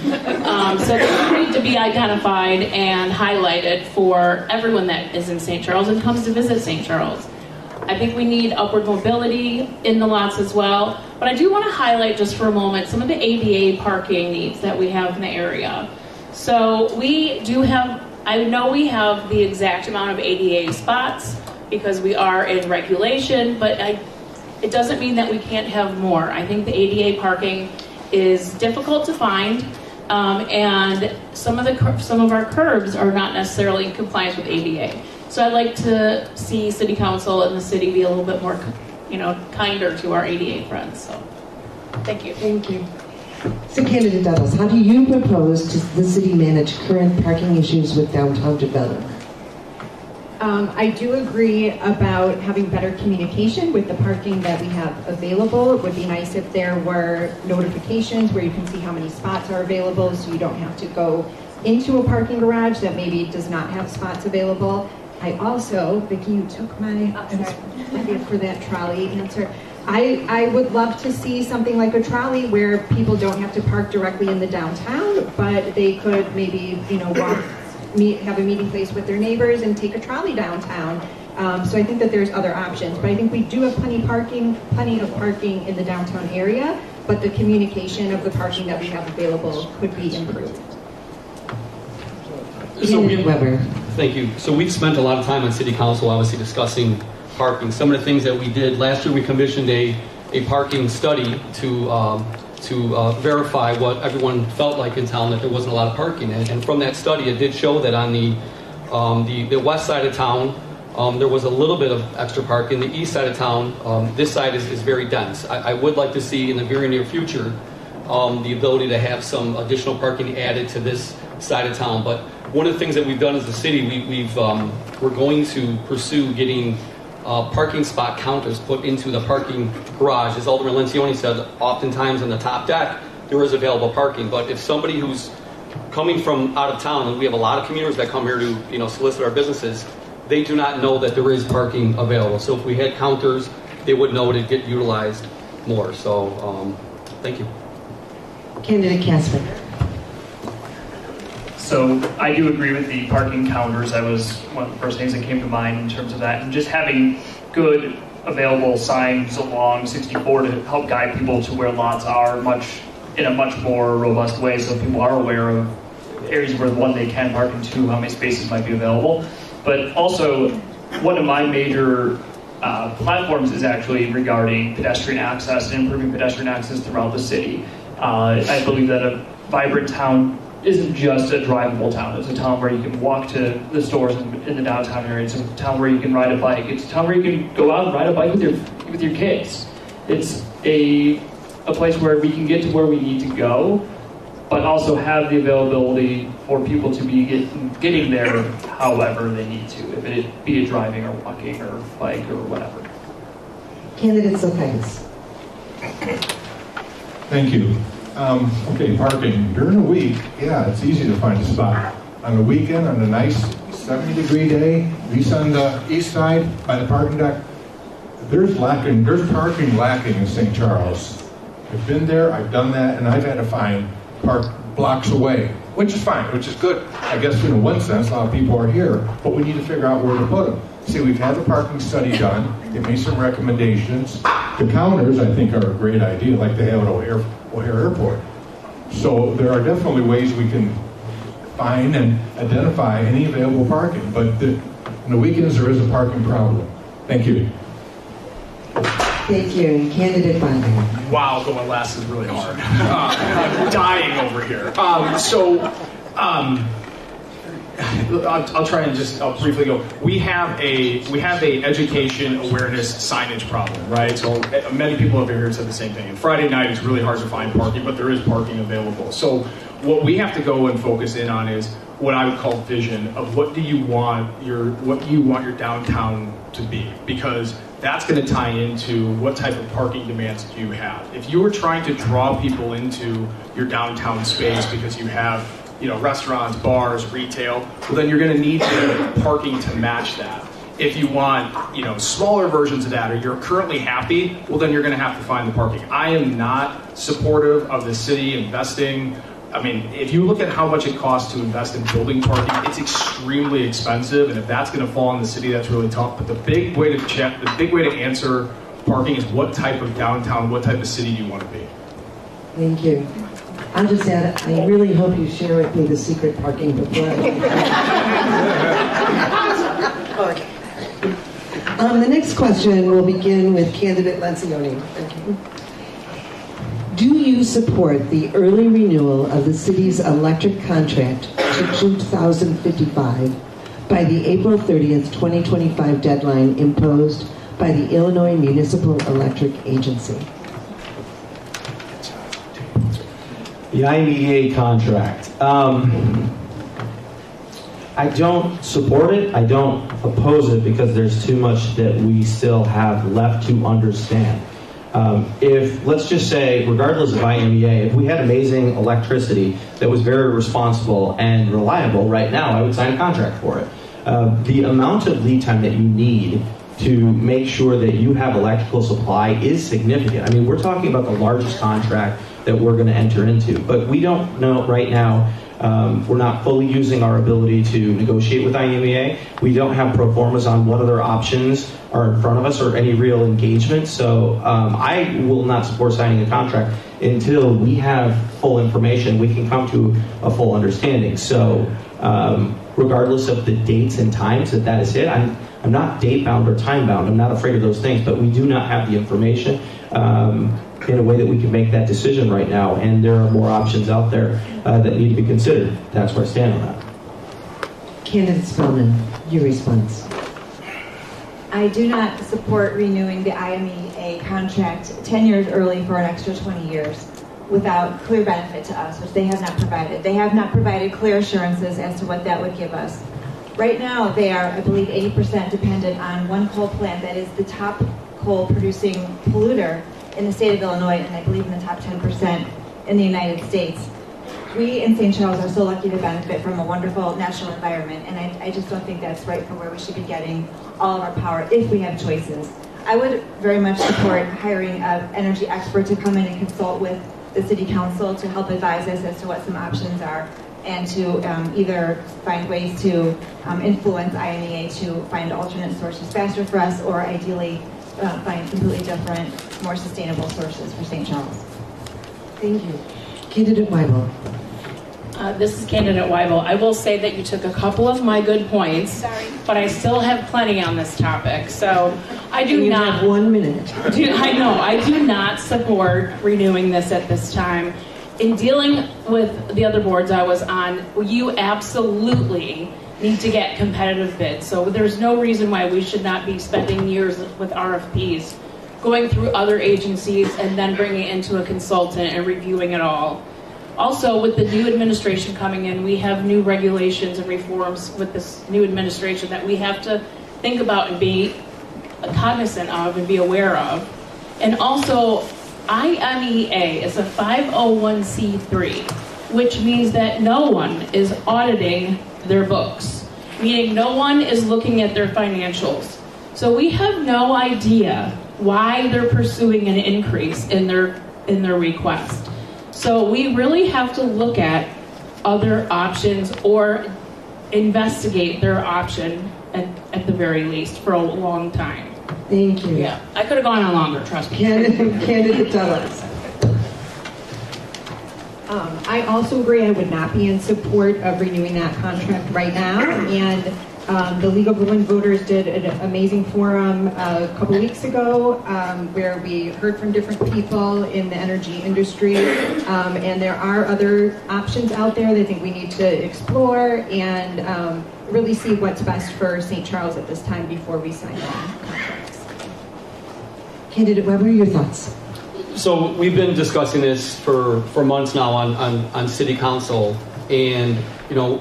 So they need to be identified and highlighted for everyone that is in St. Charles and comes to visit St. Charles. I think we need upward mobility in the lots as well. But I do want to highlight just for a moment some of the ADA parking needs that we have in the area. So we do have, I know we have the exact amount of ADA spots because we are in regulation, but it doesn't mean that we can't have more. I think the ADA parking is difficult to find, and some of our curbs are not necessarily in compliance with ADA. So I'd like to see City Council and the city be a little bit more, kinder to our ADA friends. So, thank you. Thank you. So, Candidate Douglas, how do you propose the city manage current parking issues with downtown development? I do agree about having better communication with the parking that we have available. It would be nice if there were notifications where you can see how many spots are available so you don't have to go into a parking garage that maybe does not have spots available. I also, Vicki, you took my for that trolley answer. I would love to see something like a trolley where people don't have to park directly in the downtown, but they could maybe, have a meeting place with their neighbors and take a trolley downtown. So I think that there's other options, but I think we do have plenty of parking in the downtown area, but the communication of the parking that we have available could be improved. Thank you. So we've spent a lot of time on City Council, obviously, discussing parking. Some of the things that we did last year, we commissioned a parking study to verify what everyone felt like in town, that there wasn't a lot of parking. And from that study, it did show that on the west side of town, there was a little bit of extra parking. The east side of town, this side is very dense. I would like to see in the very near future the ability to have some additional parking added to this side of town. But one of the things that we've done as a city, we're going to pursue getting parking spot counters put into the parking garage. As Alderman Lencioni said, oftentimes on the top deck there is available parking. But if somebody who's coming from out of town, and we have a lot of commuters that come here to solicit our businesses, they do not know that there is parking available. So if we had counters, they would know to get utilized more. So thank you. Candidate Casper. So I do agree with the parking counters. That was one of the first things that came to mind in terms of that. And just having good available signs along 64 to help guide people to where lots are in a much more robust way, so people are aware of areas where, one, they can park, and two, how many spaces might be available. But also, one of my major platforms is actually regarding pedestrian access and improving pedestrian access throughout the city. I believe that a vibrant town isn't just a drivable town. It's a town where you can walk to the stores in the downtown area. It's a town where you can ride a bike. It's a town where you can go out and ride a bike with your kids. It's a place where we can get to where we need to go, but also have the availability for people to be getting there however they need to, if it be driving or walking or bike or whatever. Candidate Sokaitis. Thank you. Okay, parking. During the week, yeah, it's easy to find a spot. On the weekend, on a nice 70-degree day, at least on the east side, by the parking deck, there's parking lacking in St. Charles. I've been there, I've done that, and I've had to find park blocks away, which is fine, which is good. I guess in one sense, a lot of people are here, but we need to figure out where to put them. See, we've had the parking study done. They made some recommendations. The counters, I think, are a great idea, like they have at O'Hare Airport. So there are definitely ways we can find and identify any available parking, but on the weekends there is a parking problem. Thank you. Thank you. Candidate Bondurant. Wow, going last is really hard. I'm dying over here. I'll try and I'll briefly go. We have a education awareness signage problem, right? So many people over here said the same thing. And Friday night it's really hard to find parking, but there is parking available. So what we have to go and focus in on is what I would call vision of what you want your downtown to be, because that's going to tie into what type of parking demands do you have. If you are trying to draw people into your downtown space because you have restaurants, bars, retail, well, then you're going to need parking to match that. If you want, smaller versions of that, or you're currently happy, well, then you're going to have to find the parking. I am not supportive of the city investing. I mean, if you look at how much it costs to invest in building parking, it's extremely expensive, and if that's going to fall on the city, that's really tough. But the big way to answer parking is what type of downtown, what type of city do you want to be? Thank you. I'll just add, I really hope you share with me the secret parking before Okay. The next question will begin with candidate Lencioni. Thank you. Do you support the early renewal of the city's electric contract to 2055 by the April 30th, 2025 deadline imposed by the Illinois Municipal Electric Agency? The IMEA contract. I don't support it. I don't oppose it because there's too much that we still have left to understand. If, let's just say, regardless of IMEA, if we had amazing electricity that was very responsible and reliable right now, I would sign a contract for it. The amount of lead time that you need to make sure that you have electrical supply is significant. I mean, we're talking about the largest contract that we're going to enter into, but we don't know right now. We're not fully using our ability to negotiate with IMEA. We don't have pro formas on what other options are in front of us or any real engagement. So I will not support signing a contract until we have full information. We can come to a full understanding. So regardless of the dates and times that is hit, I'm not date bound or time bound. I'm not afraid of those things, but we do not have the information in a way that we can make that decision right now, and there are more options out there that need to be considered. That's where I stand on that. Candidate Spellman, your response. I do not support renewing the IMEA contract 10 years early for an extra 20 years without clear benefit to us, which they have not provided. They have not provided clear assurances as to what that would give us. Right now, they are, I believe, 80% dependent on one coal plant that is the top coal-producing polluter in the state of Illinois, and I believe in the top 10% in the United States. We in St. Charles are so lucky to benefit from a wonderful natural environment, and I just don't think that's right for where we should be getting all of our power if we have choices. I would very much support hiring an energy expert to come in and consult with the City Council to help advise us as to what some options are, and to either find ways to influence IMEA to find alternate sources faster for us, or ideally find completely different, more sustainable sources for St. Charles. Thank you. Candidate Weibel. This is Candidate Weibel. I will say that you took a couple of my good points, but I still have plenty on this topic. So I do not. You have 1 minute. I know. I do not support renewing this at this time. In dealing with the other boards I was on, you absolutely need to get competitive bids. So there's no reason why we should not be spending years with RFPs, going through other agencies and then bringing it into a consultant and reviewing it all. Also, with the new administration coming in, we have new regulations and reforms with this new administration that we have to think about and be cognizant of and be aware of. And also, IMEA is a 501c3, which means that no one is auditing their books, meaning no one is looking at their financials. So we have no idea why they're pursuing an increase in their request. So we really have to look at other options or investigate their option at the very least for a long time. Thank you. Yeah, I could have gone on longer, trust me. Candidate Dulles. I also agree I would not be in support of renewing that contract right now. And the League of Women Voters did an amazing forum a couple weeks ago where we heard from different people in the energy industry. And there are other options out there that I think we need to explore and really see what's best for St. Charles at this time before we sign on contracts. Candidate Weber, your thoughts? So we've been discussing this for months now on City Council, and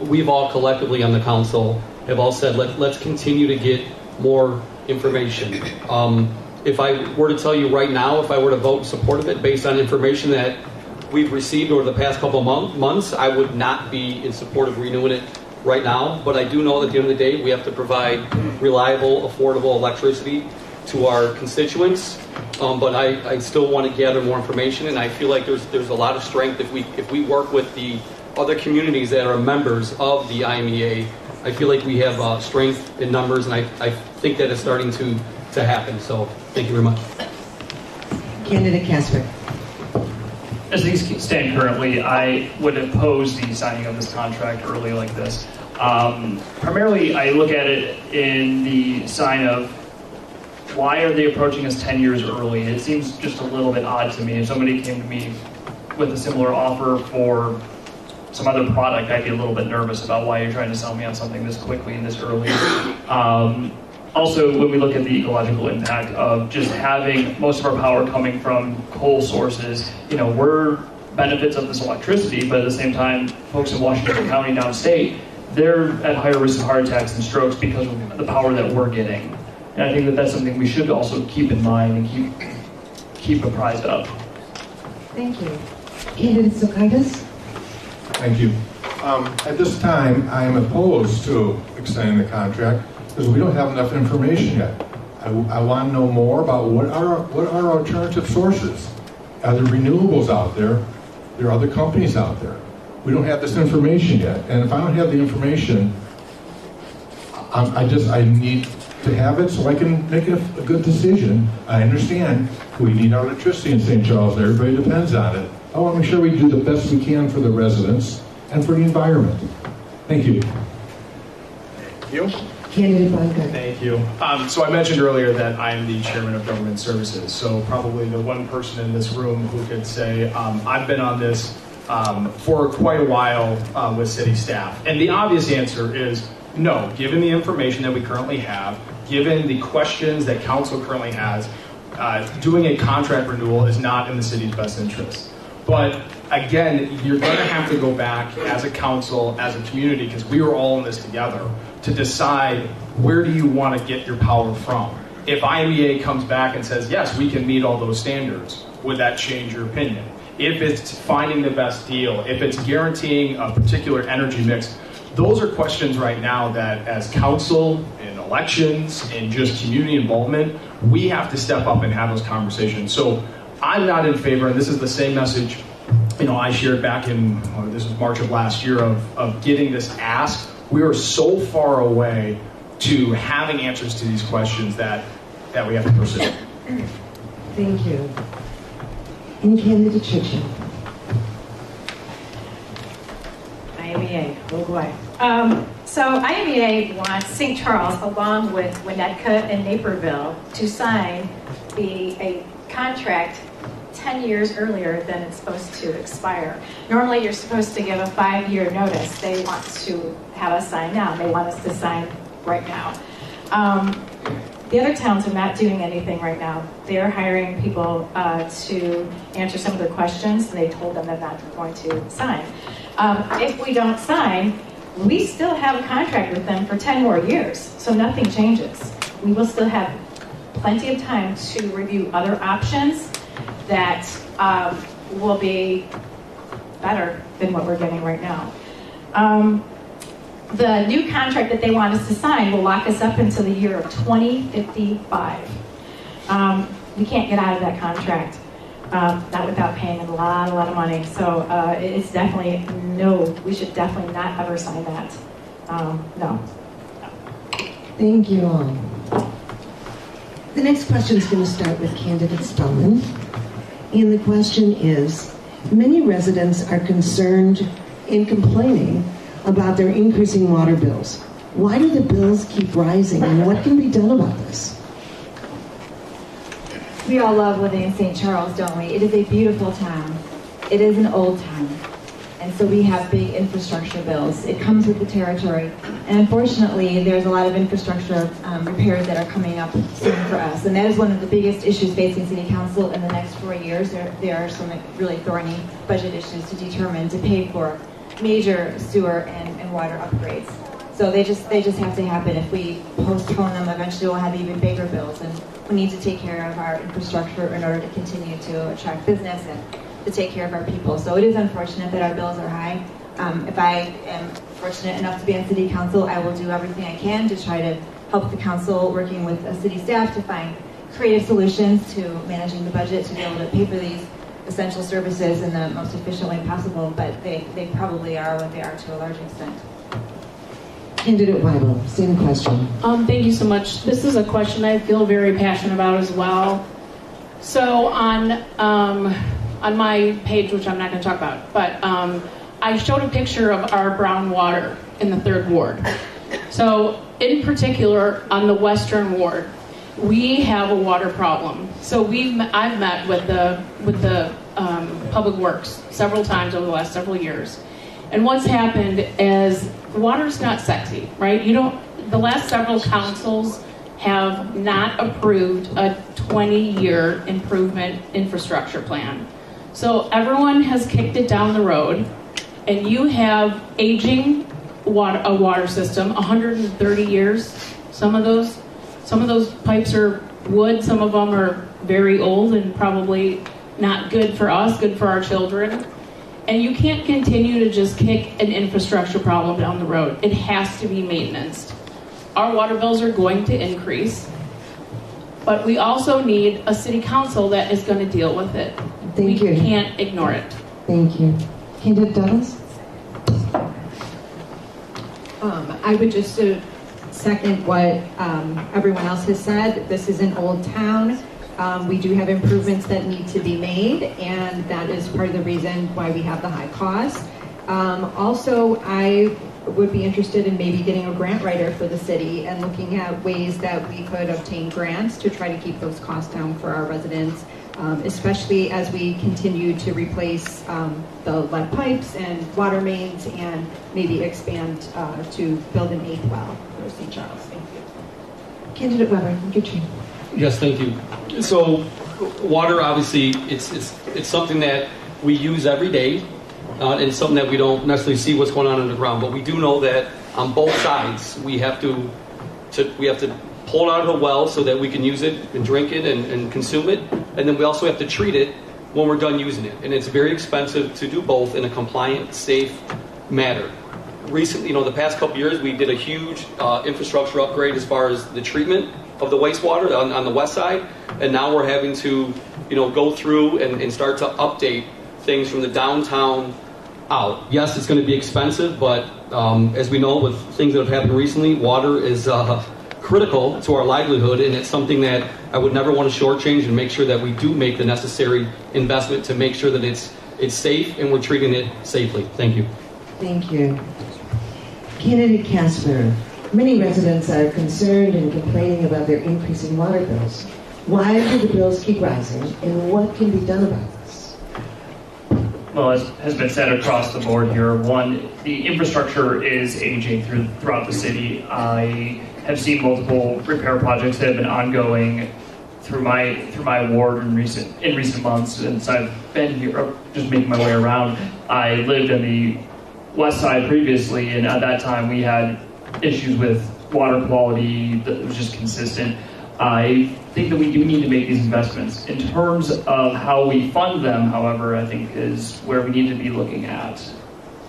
we've all collectively on the council have all said let's continue to get more information. If I were to tell you right now, if I were to vote in support of it based on information that we've received over the past couple of months, I would not be in support of renewing it right now, but I do know that at the end of the day, we have to provide reliable, affordable electricity to our constituents. But I still want to gather more information, and I feel like there's a lot of strength if we work with the other communities that are members of the IMEA. I feel like we have strength in numbers, and I think that it's starting to happen. So thank you very much. Candidate Casper. As things stand currently, I would oppose the signing of this contract early like this. Primarily, I look at it in the sign of, why are they approaching us 10 years early? It seems just a little bit odd to me. If somebody came to me with a similar offer for some other product, I'd be a little bit nervous about why you're trying to sell me on something this quickly and this early. Also, when we look at the ecological impact of just having most of our power coming from coal sources, we're benefits of this electricity, but at the same time, folks in Washington County downstate, they're at higher risk of heart attacks and strokes because of the power that we're getting. And I think that that's something we should also keep in mind and keep apprised of. Thank you. Candidate Sokaitis? Thank you. At this time, I am opposed to extending the contract because we don't have enough information yet. I want to know more about what are alternative sources. Are there renewables out there? There are other companies out there. We don't have this information yet. And if I don't have the information, I need to have it so I can make a good decision. I understand we need our electricity in St. Charles. Everybody depends on it. I want to make sure we do the best we can for the residents and for the environment. Thank you. Thank you. Candidate Bunker. Thank you. So I mentioned earlier that I am the chairman of Government Services, so probably the one person in this room who could say I've been on this for quite a while with city staff. And the obvious answer is no, given the information that we currently have, given the questions that council currently has, doing a contract renewal is not in the city's best interest. But again, you're going to have to go back as a council, as a community, because we were all in this together, to decide where do you want to get your power from. If IMEA comes back and says, yes, we can meet all those standards, would that change your opinion? If it's finding the best deal, if it's guaranteeing a particular energy mix, those are questions right now that as council, in elections, in just community involvement, we have to step up and have those conversations. So I'm not in favor, and this is the same message I shared back in, this was March of last year, of getting this asked. We are so far away to having answers to these questions that we have to pursue. Thank you. And Candidate Churchill. IMEA, oh boy. So IMEA wants St. Charles, along with Winnetka and Naperville, to sign a contract 10 years earlier than it's supposed to expire. Normally, you're supposed to give a 5-year notice. They want to have us sign now. They want us to sign right now. The other towns are not doing anything right now. They're hiring people to answer some of their questions, and they told them they're not going to sign. If we don't sign, we still have a contract with them for 10 more years, so nothing changes. We will still have plenty of time to review other options that will be better than what we're getting right now. The new contract that they want us to sign will lock us up into the year of 2055. We can't get out of that contract, not without paying a lot of money. So it's definitely no, we should definitely not ever sign that. No. Thank you all. The next question is going to start with candidate Spellman. And the question is, many residents are concerned and complaining about their increasing water bills. Why do the bills keep rising, and what can be done about this? We all love living in St. Charles, don't we? It is a beautiful town. It is an old town. And so we have big infrastructure bills. It comes with the territory. And unfortunately, there's a lot of infrastructure repairs that are coming up soon for us. And that is one of the biggest issues facing City Council in the next 4 years. There are some really thorny budget issues to determine to pay for major sewer and water upgrades. So they just have to happen. If we postpone them, eventually we'll have even bigger bills. And we need to take care of our infrastructure in order to continue to attract business and to take care of our people. So it is unfortunate that our bills are high. If I am fortunate enough to be on city council, I will do everything I can to try to help the council, working with city staff to find creative solutions to managing the budget to be able to pay for these essential services in the most efficient way possible, but they probably are what they are to a large extent. Candidate Weibel, same question. Thank you so much. This is a question I feel very passionate about as well. So on my page, which I'm not going to talk about, but I showed a picture of our brown water in the 3rd Ward. So in particular, on the Western Ward, we have a water problem. So I've met with the Public Works several times over the last several years. And what's happened is water's not sexy, right? The last several councils have not approved a 20-year improvement infrastructure plan. So everyone has kicked it down the road, and you have aging a water system, 130 years. Some of those pipes are wood, some of them are very old and probably not good for us, good for our children. And you can't continue to just kick an infrastructure problem down the road. It has to be maintenanced. Our water bills are going to increase, but we also need a city council that is going to deal with it. Thank you. We can't ignore it. Thank you. Candidate Douglas? I would just second what everyone else has said. This is an old town. We do have improvements that need to be made, and that is part of the reason why we have the high cost. Also, I would be interested in maybe getting a grant writer for the city and looking at ways that we could obtain grants to try to keep those costs down for our residents, especially as we continue to replace the lead pipes and water mains and maybe expand to build an 8th well for St. Charles. Thank you. Candidate Weber, get you. Yes, thank you. So, water, obviously, it's something that we use every day, and something that we don't necessarily see what's going on underground. But we do know that on both sides, we have to pull it out of the well so that we can use it and drink it and consume it, and then we also have to treat it when we're done using it. And it's very expensive to do both in a compliant, safe manner. Recently, the past couple years, we did a huge infrastructure upgrade as far as the treatment of the wastewater on the west side, and now we're having to, go through and start to update things from the downtown out. Yes, it's going to be expensive, but as we know with things that have happened recently, water is critical to our livelihood, and it's something that I would never want to shortchange, and make sure that we do make the necessary investment to make sure that it's safe and we're treating it safely. Thank you. Thank you. Candidate Casper, many residents are concerned and complaining about their increasing water bills. Why do the bills keep rising, and what can be done about this? Well, as has been said across the board here, one, the infrastructure is aging throughout the city. I have seen multiple repair projects that have been ongoing through my ward in recent months since I've been here, just making my way around. I lived in the west side previously, and at that time we had issues with water quality that was just consistent. I think that we do need to make these investments. In terms of how we fund them, however, I think is where we need to be looking at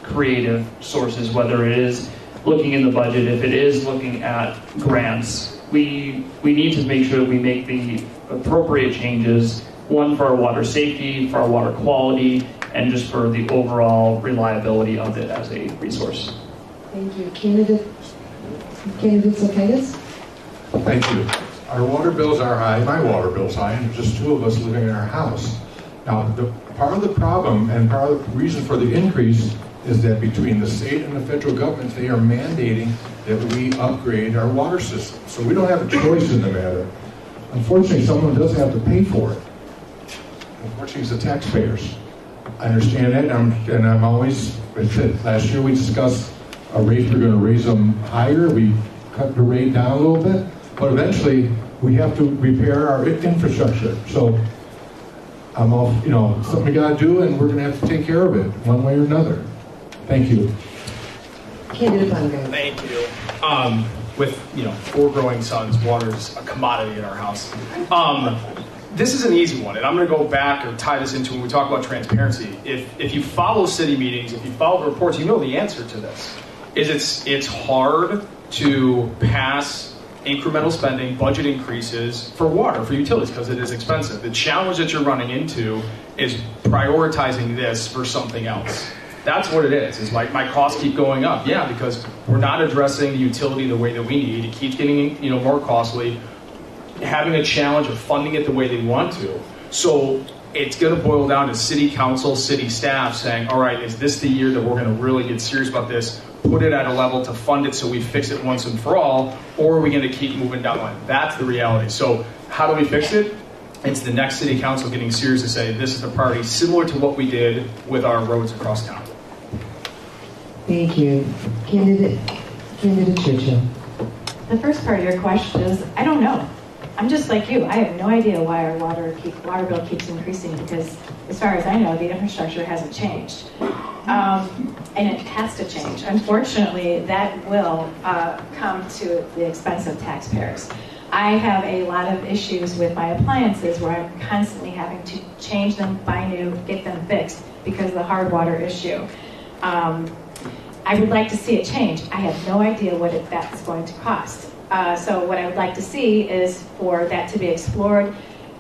creative sources, whether it is looking in the budget, if it is looking at grants. We need to make sure that we make the appropriate changes, one for our water safety, for our water quality, and just for the overall reliability of it as a resource. Thank you. Candidate Zokaitis? Thank you. Our water bills are high. My water bill's high, and there's just 2 of us living in our house. Now, part of the problem and part of the reason for the increase is that between the state and the federal government, they are mandating that we upgrade our water system. So we don't have a choice in the matter. Unfortunately, someone does have to pay for it. Unfortunately, it's the taxpayers. I understand that, and I'm always, last year we discussed a rate, we're going to raise them higher. We cut the rate down a little bit, but eventually we have to repair our infrastructure. So I'm all, something we got to do, and we're going to have to take care of it one way or another. Thank you. Candidate Bungay. Thank you. With 4 growing sons, water's a commodity in our house. this is an easy one, and I'm going to go back or tie this into when we talk about transparency. If you follow city meetings, if you follow the reports, you know the answer to this. It's hard to pass incremental spending, budget increases for water, for utilities, because it is expensive. The challenge that you're running into is prioritizing this for something else. That's what it is my costs keep going up. Yeah, because we're not addressing the utility the way that we need. It keeps getting more costly, having a challenge of funding it the way they want to. So it's going to boil down to city council, city staff saying, all right, is this the year that we're going to really get serious about this, put it at a level to fund it so we fix it once and for all, or are we going to keep moving down the line? That's the reality. So how do we fix it? It's the next city council getting serious to say this is the priority, similar to what we did with our roads across town. Thank you. Candidate Churchill. The first part of your question is, I don't know. I'm just like you. I have no idea why our water bill keeps increasing, because as far as I know, the infrastructure hasn't changed. And it has to change. Unfortunately, that will come to the expense of taxpayers. I have a lot of issues with my appliances where I'm constantly having to change them, buy new, get them fixed because of the hard water issue. I would like to see it change. I have no idea what that's going to cost. So what I would like to see is for that to be explored,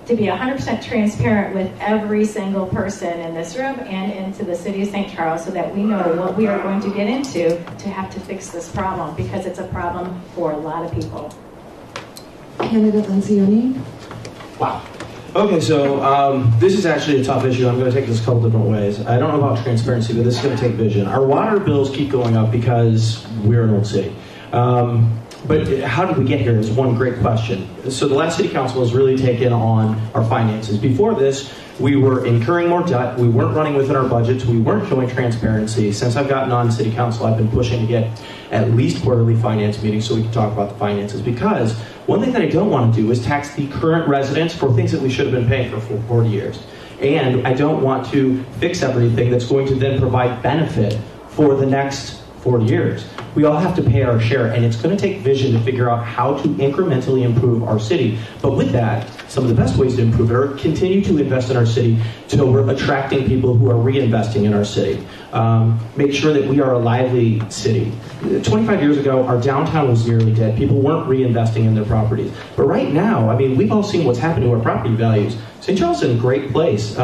to be 100% transparent with every single person in this room and into the city of St. Charles, so that we know what we are going to get into to have to fix this problem, because it's a problem for a lot of people. Candidate Lencioni. Wow. Okay, so this is actually a tough issue. I'm going to take this a couple different ways. I don't know about transparency, but this is going to take vision. Our water bills keep going up because we're an old city. But how did we get here is one great question. So the last city council has really taken on our finances. Before this, we were incurring more debt. We weren't running within our budgets. We weren't showing transparency. Since I've gotten on city council, I've been pushing to get at least quarterly finance meetings so we can talk about the finances. Because one thing that I don't want to do is tax the current residents for things that we should have been paying for 40 years. And I don't want to fix everything that's going to then provide benefit for the next 40 years. We all have to pay our share, and it's going to take vision to figure out how to incrementally improve our city. But with that, some of the best ways to improve it are continue to invest in our city till we're attracting people who are reinvesting in our city. Make sure that we are a lively city. 25 years ago, our downtown was nearly dead. People weren't reinvesting in their properties. But right now, I mean, we've all seen what's happened to our property values. St. Charles is in a great place.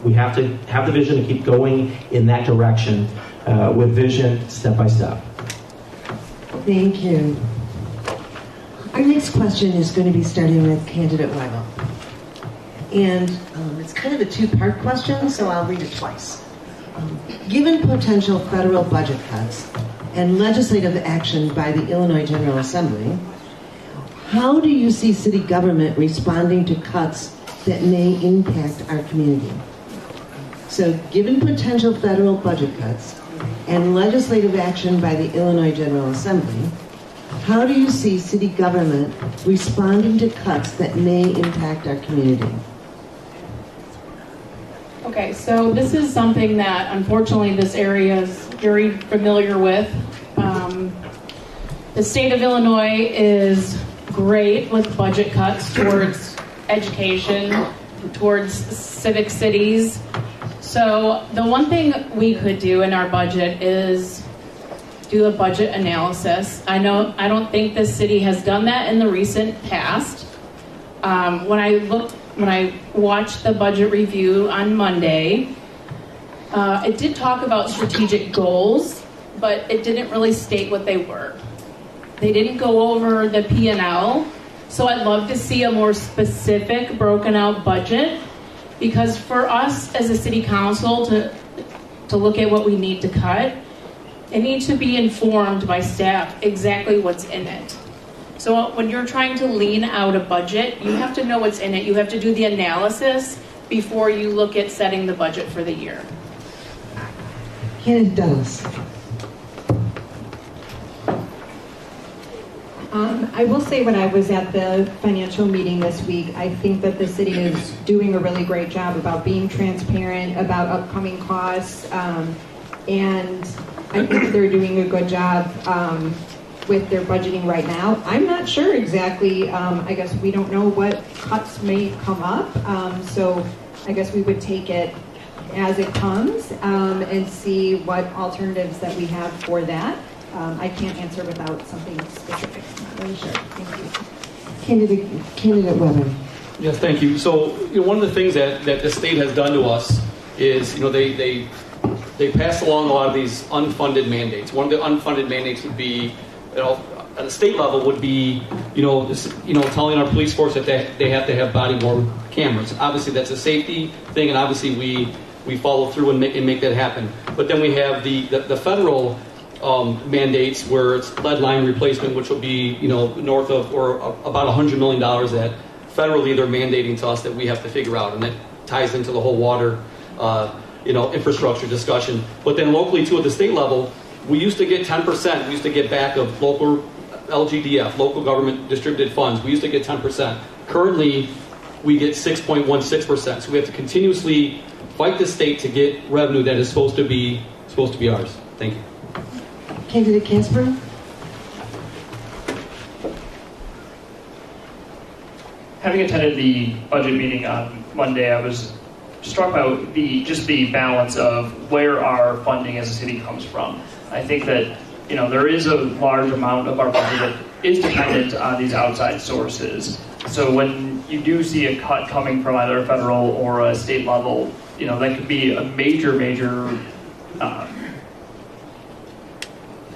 We have to have the vision to keep going in that direction with vision, step by step. Thank you. Our next question is going to be starting with candidate Weibel. And it's kind of a two-part question, so I'll read it twice. Given potential federal budget cuts and legislative action by the Illinois General Assembly, how do you see city government responding to cuts that may impact our community? So, given potential federal budget cuts and legislative action by the Illinois General Assembly, how do you see city government responding to cuts that may impact our community? Okay, so this is something that unfortunately this area is very familiar with. The state of Illinois is great with budget cuts towards education, towards civic cities. So the one thing we could do in our budget is do a budget analysis. I don't think this city has done that in the recent past. When I watched the budget review on Monday, it did talk about strategic goals, but it didn't really state what they were. They didn't go over the P&L, so I'd love to see a more specific, broken out budget, because for us as a city council to look at what we need to cut, it needs to be informed by staff exactly what's in it. So when you're trying to lean out a budget, you have to know what's in it. You have to do the analysis before you look at setting the budget for the year. Candidate Dallas. I will say when I was at the financial meeting this week, I think that the city is doing a really great job about being transparent about upcoming costs, and I think they're doing a good job with their budgeting right now. I'm not sure exactly. I guess we don't know what cuts may come up. So I guess we would take it as it comes and see what alternatives that we have for that. I can't answer without something specific. I'm not really sure. Thank you. Candidate Weber. Yes, thank you. So, one of the things that the state has done to us is, they pass along a lot of these unfunded mandates. One of the unfunded mandates would be, at a state level, would be, telling our police force that they have to have body-worn cameras. Obviously, that's a safety thing, and obviously we follow through and make that happen. But then we have the federal mandates where it's lead line replacement, which will be, north of or about $100 million that federally they're mandating to us that we have to figure out, and that ties into the whole water infrastructure discussion. But then locally too, at the state level, we used to get 10%. We used to get back of local LGDF, local government distributed funds. We used to get 10%. Currently, we get 6.16%. So we have to continuously fight the state to get revenue that is supposed to be ours. Thank you. Candidate Casper. Having attended the budget meeting on Monday, I was struck by the balance of where our funding as a city comes from. I think that there is a large amount of our budget that is dependent on these outside sources. So when you do see a cut coming from either a federal or a state level, that could be a major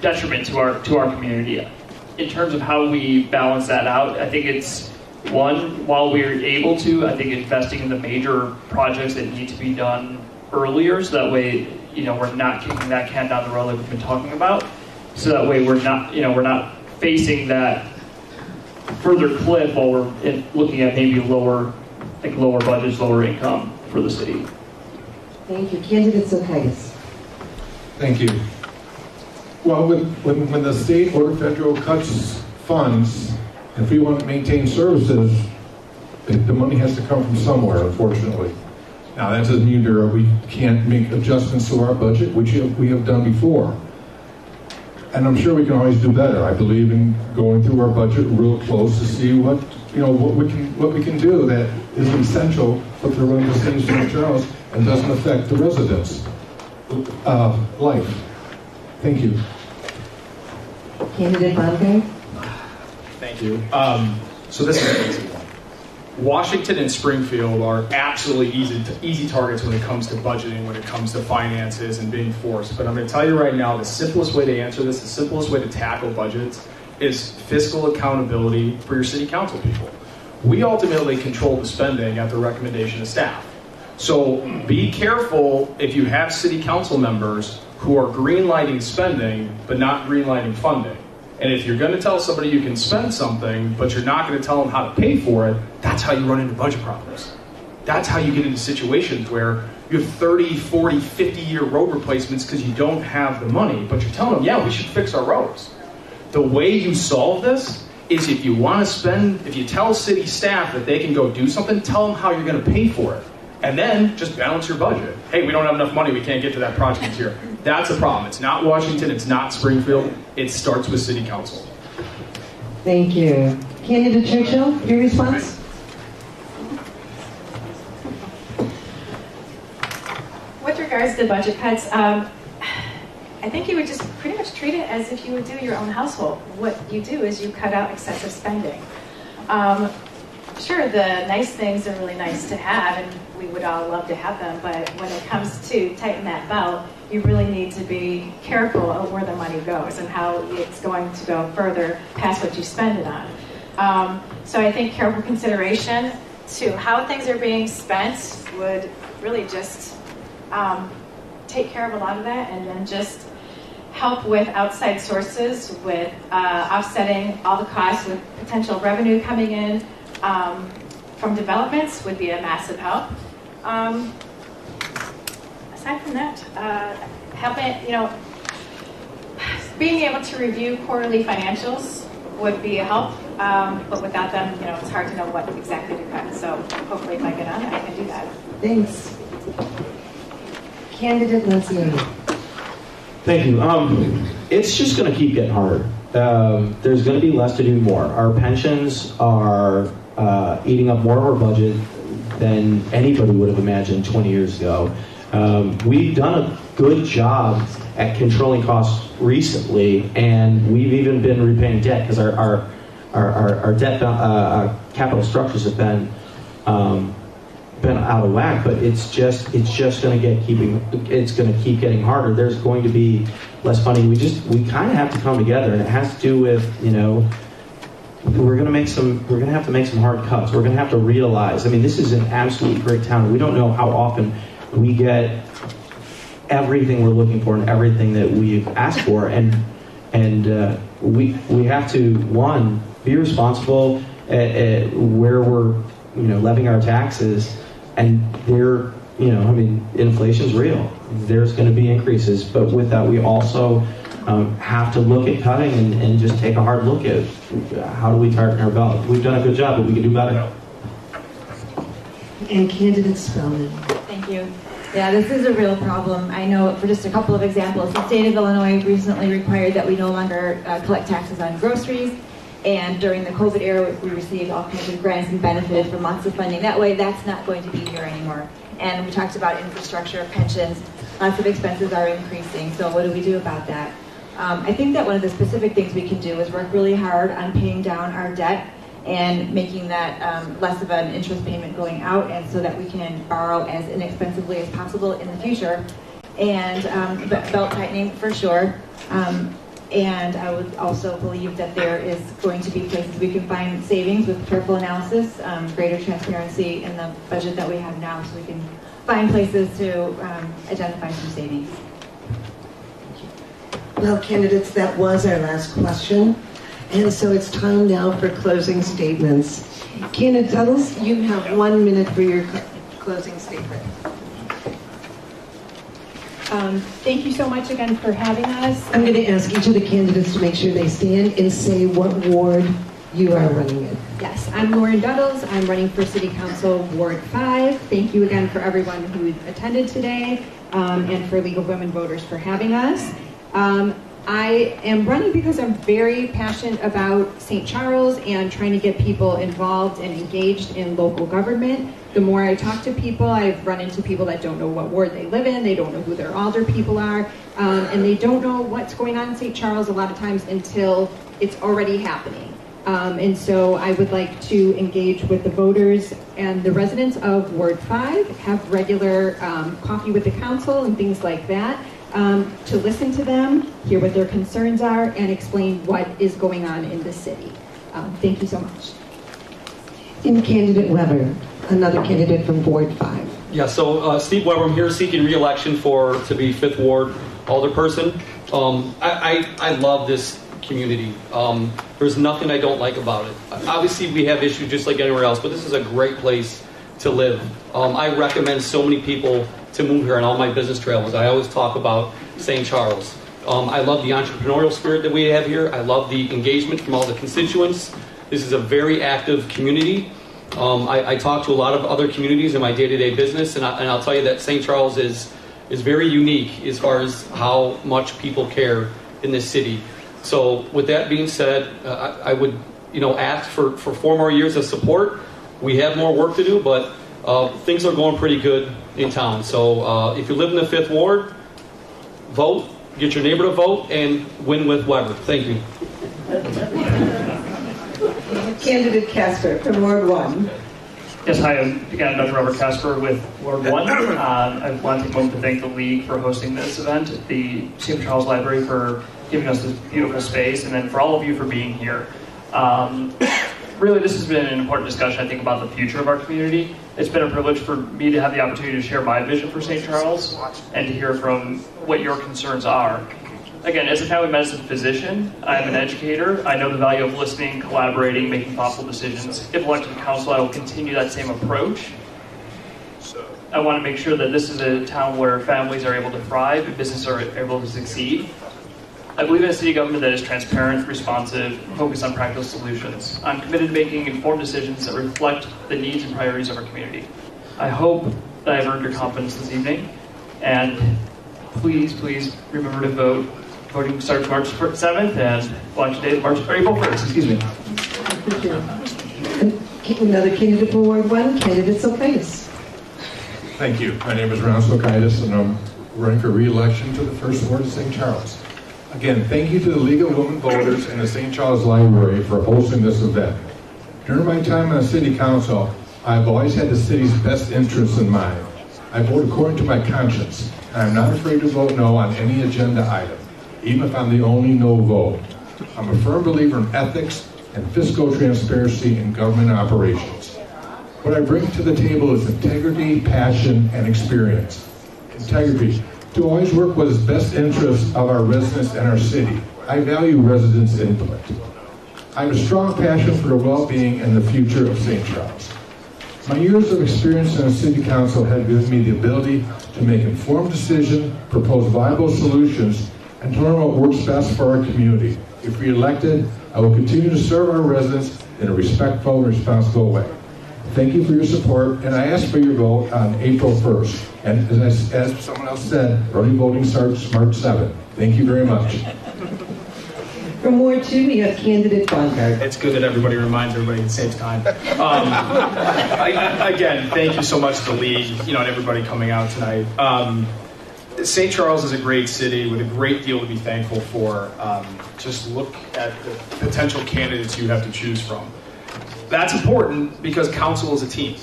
detriment to our community. In terms of how we balance that out, I think it's one, while we're able to, I think investing in the major projects that need to be done earlier, so that way, we're not kicking that can down the road like we've been talking about. So that way we're not facing that further cliff while we're looking at maybe lower budgets, lower income for the city. Thank you. Candidate Zokaitis. Thank you. Well, when the state or federal cuts funds, if we want to maintain services, the money has to come from somewhere, unfortunately. Now, that doesn't mean we can't make adjustments to our budget, which we have done before. And I'm sure we can always do better. I believe in going through our budget real close to see what we can do that is essential for the run of the city of St. Charles and doesn't affect the residents' life. Thank you. Candidate Bonke. Thank you. So this is an easy one. Washington and Springfield are absolutely easy targets when it comes to budgeting, when it comes to finances and being forced. But I'm going to tell you right now, the simplest way to answer this, the simplest way to tackle budgets is fiscal accountability for your city council people. We ultimately control the spending at the recommendation of staff. So be careful if you have city council members who are greenlighting spending but not greenlighting funding. And if you're going to tell somebody you can spend something, but you're not going to tell them how to pay for it, that's how you run into budget problems. That's how you get into situations where you have 30, 40, 50-year road replacements because you don't have the money, but you're telling them, yeah, we should fix our roads. The way you solve this is if you tell city staff that they can go do something, tell them how you're going to pay for it. And then just balance your budget. Hey, we don't have enough money, we can't get to that project this year. That's a problem. It's not Washington, it's not Springfield, it starts with city council. Thank you. Candidate Churchill, your response? With regards to budget cuts, I think you would just pretty much treat it as if you would do your own household. What you do is you cut out excessive spending. Sure, the nice things are really nice to have, and we would all love to have them, but when it comes to tighten that belt, you really need to be careful of where the money goes and how it's going to go further past what you spend it on. So I think careful consideration to how things are being spent would really just take care of a lot of that, and then just help with outside sources, with offsetting all the costs with potential revenue coming in from developments would be a massive help. Aside from that, helping, being able to review quarterly financials would be a help, but without them, it's hard to know what exactly to cut. So hopefully if I get on, I can do that. Thanks. Candidate Lencioni. Thank you. It's just going to keep getting harder. there's going to be less to do more. Our pensions are eating up more of our budget than anybody would have imagined 20 years ago. We've done a good job at controlling costs recently, and we've even been repaying debt because our debt capital structures have been out of whack. But it's just going to keep getting harder. There's going to be less funding. We kind of have to come together, and it has to do with, we're going to have to make some hard cuts. We're going to have to realize, this is an absolutely great town. We don't know how often we get everything we're looking for and everything that we've asked for, and we have to, one, be responsible at where we're levying our taxes, and inflation's real. There's going to be increases, but with that we also have to look at cutting and just take a hard look at how do we tighten our belt. We've done a good job, but we can do better. And candidate Spellman. Thank you. Yeah, this is a real problem. I know, for just a couple of examples, the state of Illinois recently required that we no longer collect taxes on groceries. And during the COVID era, we received all kinds of grants and benefited from lots of funding. That way, that's not going to be here anymore. And we talked about infrastructure, pensions, lots of expenses are increasing. So what do we do about that? I think that one of the specific things we can do is work really hard on paying down our debt and making that less of an interest payment going out, and so that we can borrow as inexpensively as possible in the future. And belt tightening for sure. And I would also believe that there is going to be places we can find savings with careful analysis, greater transparency in the budget that we have now, so we can find places to identify some savings. Well, candidates, that was our last question. And so it's time now for closing statements. Candidate Tuttles, you have 1 minute for your closing statement. Thank you so much again for having us. I'm going to ask each of the candidates to make sure they stand and say what ward you are running in. Yes, I'm Lauren Duddles. I'm running for City Council Ward 5. Thank you again for everyone who attended today, and for League of Women Voters for having us. I am running because I'm very passionate about St. Charles and trying to get people involved and engaged in local government. The more I talk to people, I've run into people that don't know what ward they live in, they don't know who their alder people are, and they don't know what's going on in St. Charles a lot of times until it's already happening. And so I would like to engage with the voters and the residents of Ward 5, have regular coffee with the council and things like that. To listen to them, hear what their concerns are, and explain what is going on in the city. Thank you so much. And candidate Weber, another candidate from Ward 5. Yeah, so Steve Weber, I'm here seeking re-election to be 5th Ward Alderperson. I love this community. There's nothing I don't like about it. Obviously, we have issues just like anywhere else, but this is a great place to live. I recommend so many people to move here on all my business travels. I always talk about St. Charles. I love the entrepreneurial spirit that we have here. I love the engagement from all the constituents. This is a very active community. I talk to a lot of other communities in my day-to-day business, and I'll tell you that St. Charles is very unique as far as how much people care in this city. So with that being said, I would ask for 4 more years of support. We have more work to do, but things are going pretty good in town. So if you live in the 5th Ward, vote, get your neighbor to vote, and win with Weber. Thank you. Candidate Casper from Ward 1. Yes, hi, I'm again Dr. Robert Casper with Ward 1. I want to take a moment to thank the League for hosting this event, the St. Charles Library for giving us this beautiful space, and then for all of you for being here. Really, this has been an important discussion, I think, about the future of our community. It's been a privilege for me to have the opportunity to share my vision for St. Charles and to hear from what your concerns are. Again, as a family medicine physician, I'm an educator. I know the value of listening, collaborating, making thoughtful decisions. If elected to council, I will continue that same approach. I want to make sure that this is a town where families are able to thrive and businesses are able to succeed. I believe in a city government that is transparent, responsive, focused on practical solutions. I'm committed to making informed decisions that reflect the needs and priorities of our community. I hope that I've earned your confidence this evening, and please remember to vote Voting starts March 7th and election date April 1st. Excuse me. Thank you. Another candidate for Ward 1, candidate Silkaitis. Thank you. My name is Ron Silkaitis, and I'm running for re-election to the First Ward of St. Charles. Again, thank you to the League of Women Voters and the St. Charles Library for hosting this event. During my time on the City Council, I've always had the city's best interests in mind. I vote according to my conscience, and I'm not afraid to vote no on any agenda item, even if I'm the only no vote. I'm a firm believer in ethics and fiscal transparency in government operations. What I bring to the table is integrity, passion, and experience. Integrity, to always work with the best interests of our residents and our city. I value residents' input. I have a strong passion for the well-being and the future of St. Charles. My years of experience in the City Council have given me the ability to make informed decisions, propose viable solutions, and to learn what works best for our community. If re-elected, I will continue to serve our residents in a respectful and responsible way. Thank you for your support, and I ask for your vote on April 1st. And as someone else said, early voting starts March 7th. Thank you very much. From Ward 2, we have candidate Bongard. It's good that everybody reminds everybody at the same time. Again, thank you so much to the league, and everybody coming out tonight. St. Charles is a great city with a great deal to be thankful for. Just look at the potential candidates you have to choose from. That's important because council is a team.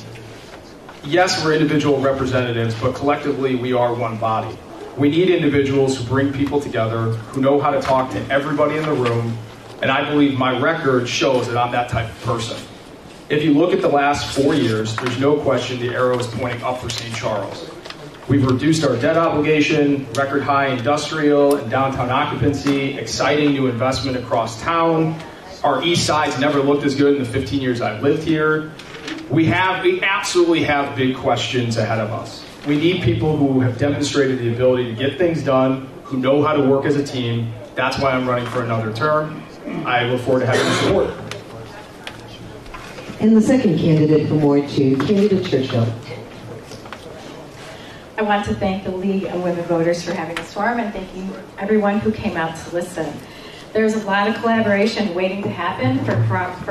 Yes, we're individual representatives, but collectively we are one body. We need individuals who bring people together, who know how to talk to everybody in the room, and I believe my record shows that I'm that type of person. If you look at the last 4 years, there's no question the arrow is pointing up for St. Charles. We've reduced our debt obligation, record high industrial and downtown occupancy, exciting new investment across town. Our east side's never looked as good in the 15 years I've lived here. We absolutely have big questions ahead of us. We need people who have demonstrated the ability to get things done, who know how to work as a team. That's why I'm running for another term. I look forward to having your support. And the second candidate from Ward 2, candidate Churchill. I want to thank the League of Women Voters for having this forum and thanking everyone who came out to listen. There's a lot of collaboration waiting to happen for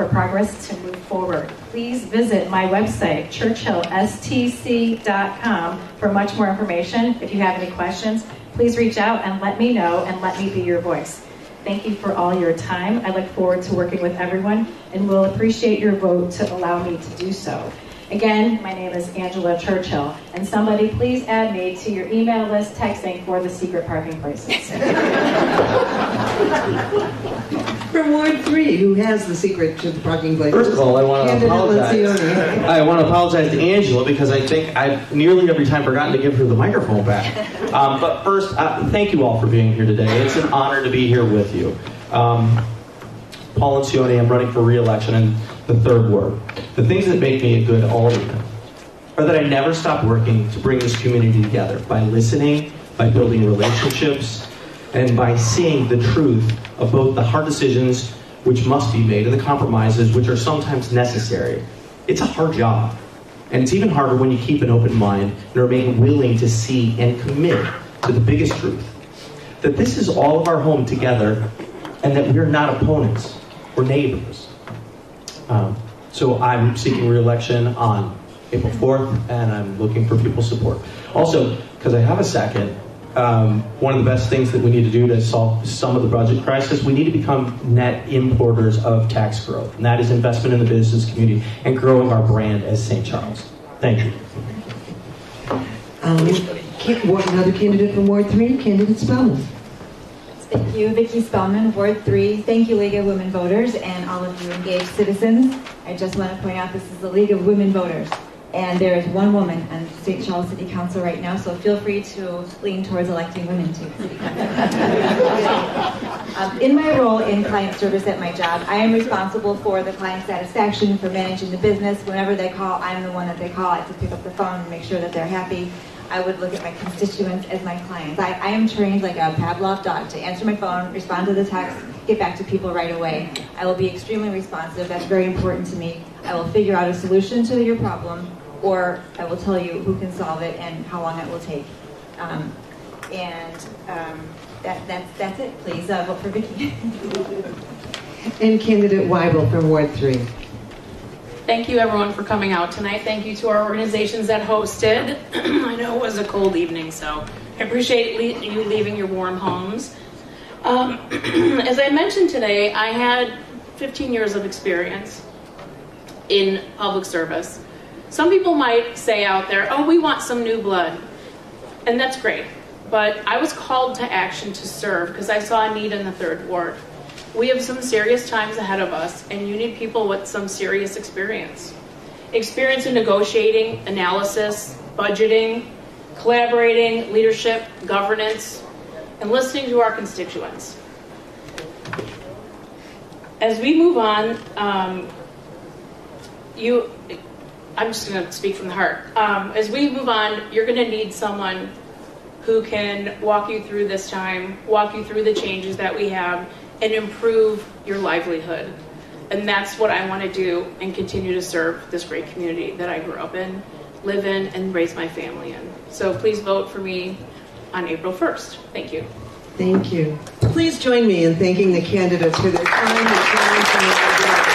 progress to move forward. Please visit my website, churchillstc.com, for much more information. If you have any questions, please reach out and let me know and let me be your voice. Thank you for all your time. I look forward to working with everyone and will appreciate your vote to allow me to do so. Again, my name is Angela Churchill, and somebody please add me to your email list texting for the secret parking places. From Ward 3, who has the secret to the parking places? First of all, I want to apologize. Lencioni. I want to apologize to Angela because I think I've nearly every time forgotten to give her the microphone back. But first, thank you all for being here today. It's an honor to be here with you. Paul Lencioni, I'm running for re-election in the 3rd Ward. The things that make me a good alderman are that I never stop working to bring this community together by listening, by building relationships, and by seeing the truth of both the hard decisions which must be made and the compromises which are sometimes necessary. It's a hard job, and it's even harder when you keep an open mind and remain willing to see and commit to the biggest truth, that this is all of our home together and that we're not opponents, we're neighbors. So I'm seeking re-election on April 4th, and I'm looking for people's support. Also, because I have a second, one of the best things that we need to do to solve some of the budget crisis, we need to become net importers of tax growth, and that is investment in the business community and growing our brand as St. Charles. Thank you. Another candidate from Ward 3, candidate Spellman. Thank you, Vicki Spellman, Ward 3. Thank you, League of Women Voters, and all of you engaged citizens. I just want to point out this is the League of Women Voters, and there is one woman on St. Charles City Council right now, so feel free to lean towards electing women to City Council. In my role in client service at my job, I am responsible for the client satisfaction, for managing the business. Whenever they call, I'm the one that they call. I have to pick up the phone and make sure that they're happy. I would look at my constituents as my clients. I am trained like a Pavlov dog to answer my phone, respond to the text, get back to people right away. I will be extremely responsive. That's very important to me. I will figure out a solution to your problem, or I will tell you who can solve it and how long it will take. And that's it. Please vote for Vicki. And candidate Weibel from Ward 3. Thank you everyone for coming out tonight. Thank you to our organizations that hosted. I know it was a cold evening, so I appreciate you leaving your warm homes. As I mentioned today, I had 15 years of experience in public service. Some people might say out there, oh, we want some new blood. And that's great. But I was called to action to serve because I saw a need in the 3rd Ward. We have some serious times ahead of us, and you need people with some serious experience. Experience in negotiating, analysis, budgeting, collaborating, leadership, governance, and listening to our constituents. As we move on, I'm just going to speak from the heart. As we move on, you're going to need someone who can walk you through this time, walk you through the changes that we have, and improve your livelihood. And that's what I want to do and continue to serve this great community that I grew up in, live in, and raise my family in. So please vote for me on April 1st. Thank you. Thank you. Please join me in thanking the candidates for their time and talents and their ideas.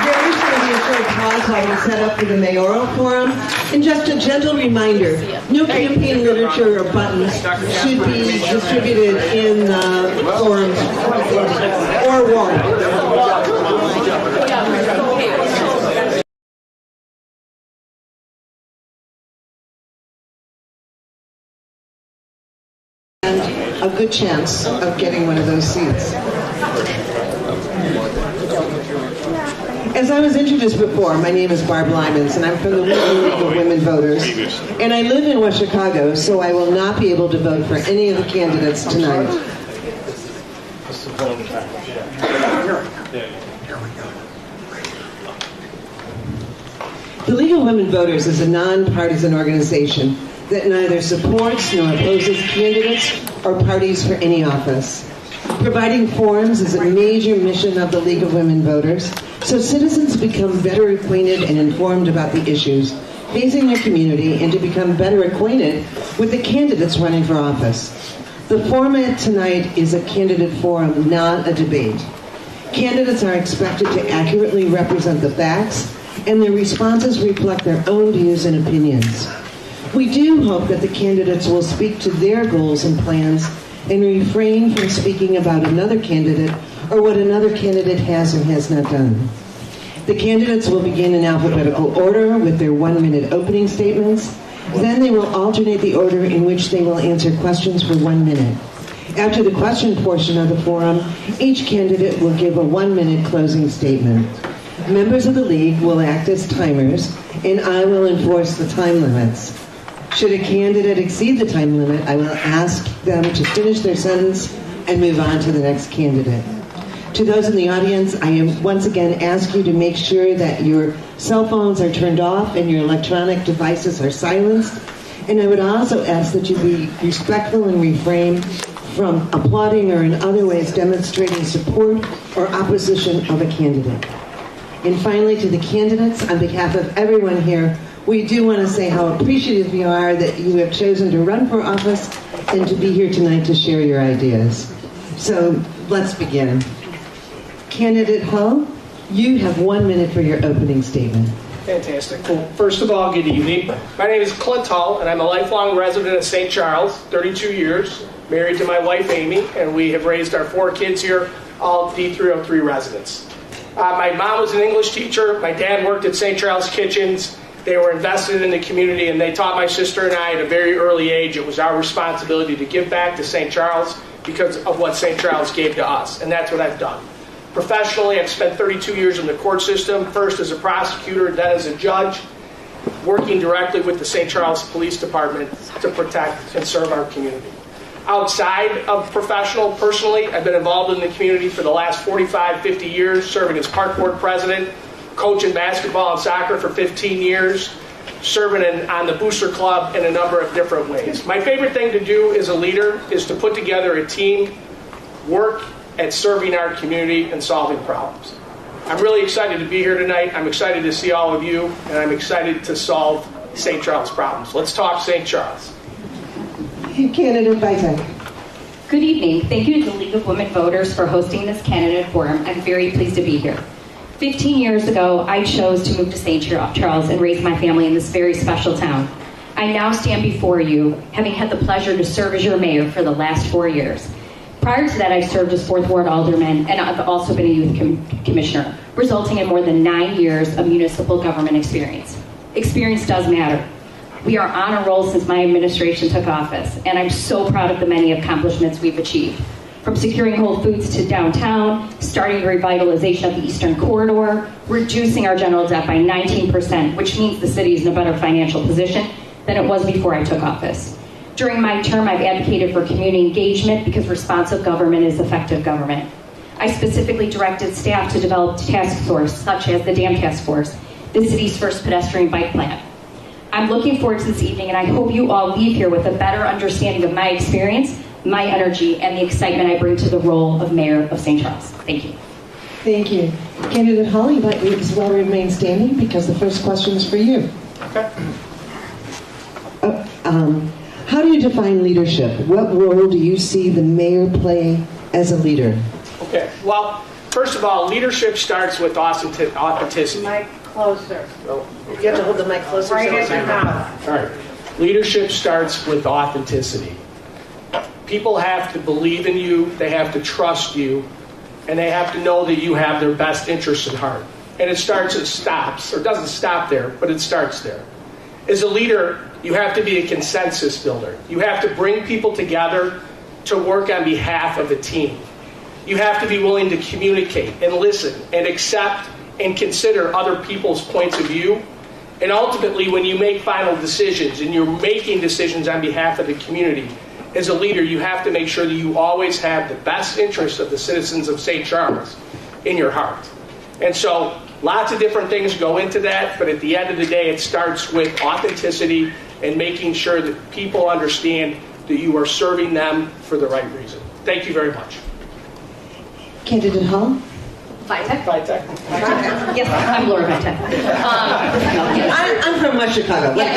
There is going to be a short pause while we set up for the mayoral forum. And just a gentle reminder, no campaign literature or buttons should be distributed in the forums or warrant. A good chance of getting one of those seats. As I was introduced before, my name is Barb Lymans, and I'm from the Wheaton League of Women Voters. And I live in West Chicago, so I will not be able to vote for any of the candidates tonight. The League of Women Voters is a nonpartisan organization that neither supports nor opposes candidates or parties for any office. Providing forums is a major mission of the League of Women Voters, so citizens become better acquainted and informed about the issues facing their community and to become better acquainted with the candidates running for office. The format tonight is a candidate forum, not a debate. Candidates are expected to accurately represent the facts, and their responses reflect their own views and opinions. We do hope that the candidates will speak to their goals and plans and refrain from speaking about another candidate or what another candidate has or has not done. The candidates will begin in alphabetical order with their 1-minute opening statements. Then they will alternate the order in which they will answer questions for 1 minute. After the question portion of the forum, each candidate will give a 1-minute closing statement. Members of the League will act as timers, and I will enforce the time limits. Should a candidate exceed the time limit, I will ask them to finish their sentence and move on to the next candidate. To those in the audience, I once again ask you to make sure that your cell phones are turned off and your electronic devices are silenced. And I would also ask that you be respectful and refrain from applauding or in other ways demonstrating support or opposition of a candidate. And finally, to the candidates, on behalf of everyone here, we do want to say how appreciative we are that you have chosen to run for office and to be here tonight to share your ideas. So let's begin. Candidate Hull, you have 1 minute for your opening statement. Fantastic. Well, first of all, good evening. My name is Clint Hull, and I'm a lifelong resident of St. Charles, 32 years, married to my wife, Amy, and we have raised our 4 kids here, all D303 residents. My mom was an English teacher. My dad worked at St. Charles Kitchens. They were invested in the community, and they taught my sister and I at a very early age it was our responsibility to give back to St. Charles because of what St. Charles gave to us, and that's what I've done. Professionally, I've spent 32 years in the court system, first as a prosecutor, then as a judge, working directly with the St. Charles Police Department to protect and serve our community. Outside of professional, personally, I've been involved in the community for the last 45, 50 years, serving as park board president, coaching basketball and soccer for 15 years, serving on the Booster Club in a number of different ways. My favorite thing to do as a leader is to put together a team, work at serving our community and solving problems. I'm really excited to be here tonight. I'm excited to see all of you, and I'm excited to solve St. Charles problems. Let's talk St. Charles. Candidate Vitek. Good evening. Thank you to the League of Women Voters for hosting this candidate forum. I'm very pleased to be here. 15 years ago, I chose to move to St. Charles and raise my family in this very special town. I now stand before you, having had the pleasure to serve as your mayor for the last 4 years. Prior to that, I served as 4th Ward Alderman, and I've also been a youth commissioner, resulting in more than 9 years of municipal government experience. Experience does matter. We are on a roll since my administration took office, and I'm so proud of the many accomplishments we've achieved. From securing Whole Foods to downtown, starting the revitalization of the Eastern Corridor, reducing our general debt by 19%, which means the city is in a better financial position than it was before I took office. During my term, I've advocated for community engagement because responsive government is effective government. I specifically directed staff to develop task force, such as the Dam Task Force, the city's first pedestrian bike plan. I'm looking forward to this evening, and I hope you all leave here with a better understanding of my experience, my energy, and the excitement I bring to the role of Mayor of St. Charles. Thank you. Thank you. Candidate Hall, you might as well remain standing because the first question is for you. Okay. How do you define leadership? What role do you see the mayor play as a leader? Okay. Well, first of all, leadership starts with authenticity. Mic closer. You have to hold the mic closer. Right in your mouth. All right. Leadership starts with authenticity. People have to believe in you, they have to trust you, and they have to know that you have their best interests at heart. And it stops, or doesn't stop there, but it starts there. As a leader, you have to be a consensus builder. You have to bring people together to work on behalf of a team. You have to be willing to communicate and listen and accept and consider other people's points of view. And ultimately, when you make final decisions and you're making decisions on behalf of the community, as a leader, you have to make sure that you always have the best interests of the citizens of St. Charles in your heart. And so lots of different things go into that, but at the end of the day, it starts with authenticity and making sure that people understand that you are serving them for the right reason. Thank you very much. Candidate Hall? Vitek? Yes, I'm Laura Vitek. I'm from West Chicago. Look at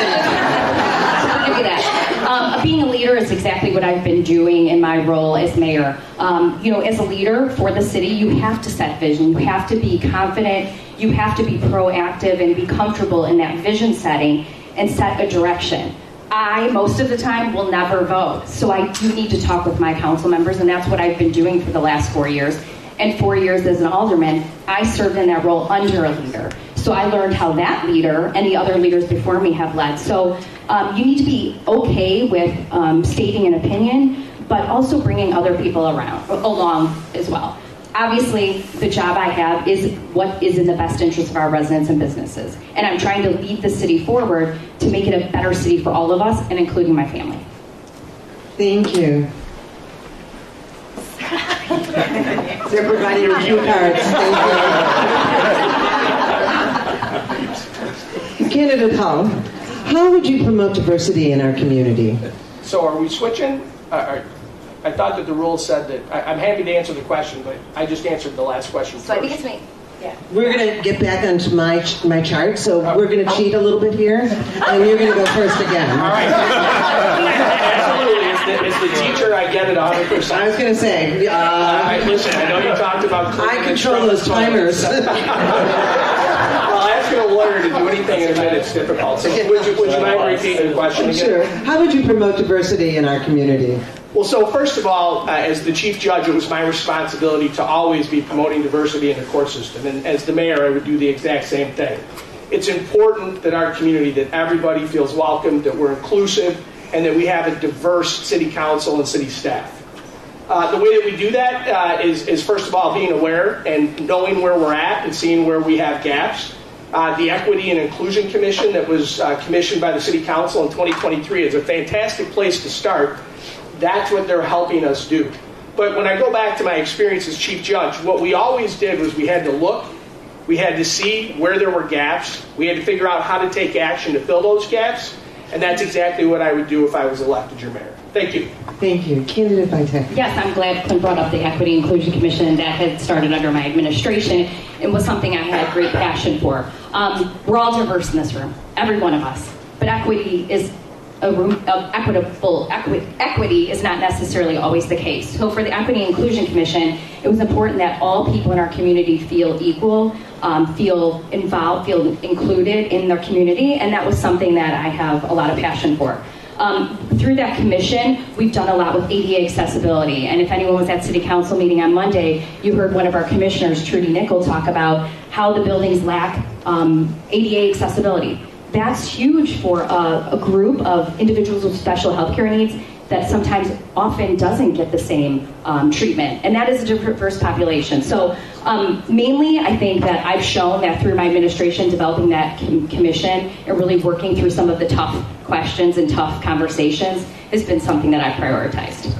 that. Being a leader is exactly what I've been doing in my role as mayor. As a leader for the city, you have to set vision. You have to be confident. You have to be proactive and be comfortable in that vision setting and set a direction. I, most of the time, will never vote. So I do need to talk with my council members, and that's what I've been doing for the last 4 years. And 4 years as an alderman, I served in that role under a leader. So I learned how that leader and the other leaders before me have led. So you need to be okay with stating an opinion, but also bringing other people along as well. Obviously, the job I have is what is in the best interest of our residents and businesses. And I'm trying to lead the city forward to make it a better city for all of us, and including my family. Thank you. They're providing you cue cards. Thank you. Candidate Hall, how would you promote diversity in our community? So are we switching? I thought that the rules said that, I'm happy to answer the question, but I just answered the last question first. So I think it's me. Yeah. We're going to get back onto my chart, so we're going to cheat a little bit here, and you're going to go first again. All right. Absolutely. As the teacher, I get it 100%. I was going to say... listen, I know you talked about... I control those timers. Well, asking a lawyer to do anything in a minute is difficult. So would you mind repeating the question again? Sure. How would you promote diversity in our community? Well, so first of all, as the chief judge, it was my responsibility to always be promoting diversity in the court system. And as the mayor, I would do the exact same thing. It's important that our community, that everybody feels welcome, that we're inclusive, and that we have a diverse city council and city staff. The way that we do that is first of all, being aware and knowing where we're at and seeing where we have gaps. The Equity and Inclusion Commission that was commissioned by the City Council in 2023 is a fantastic place to start. That's what they're helping us do. But when I go back to my experience as chief judge, what we always did was we had to look, we had to see where there were gaps, we had to figure out how to take action to fill those gaps, and that's exactly what I would do if I was elected your mayor. Thank you. Thank you. Candidate Vitek. Yes, I'm glad Clint brought up the Equity Inclusion Commission. That had started under my administration. and was something I had great passion for. We're all diverse in this room, every one of us, but equity is a room of equity is not necessarily always the case. So for the Equity and Inclusion Commission, it was important that all people in our community feel equal, feel involved, feel included in their community, and that was something that I have a lot of passion for. Through that commission, we've done a lot with ADA accessibility, and if anyone was at City Council meeting on Monday, you heard one of our commissioners, Trudy Nickel, talk about how the buildings lack ADA accessibility. That's huge for a group of individuals with special healthcare needs that sometimes often doesn't get the same treatment, and that is a diverse population. So mainly I think that I've shown that through my administration developing that commission and really working through some of the tough questions and tough conversations has been something that I've prioritized.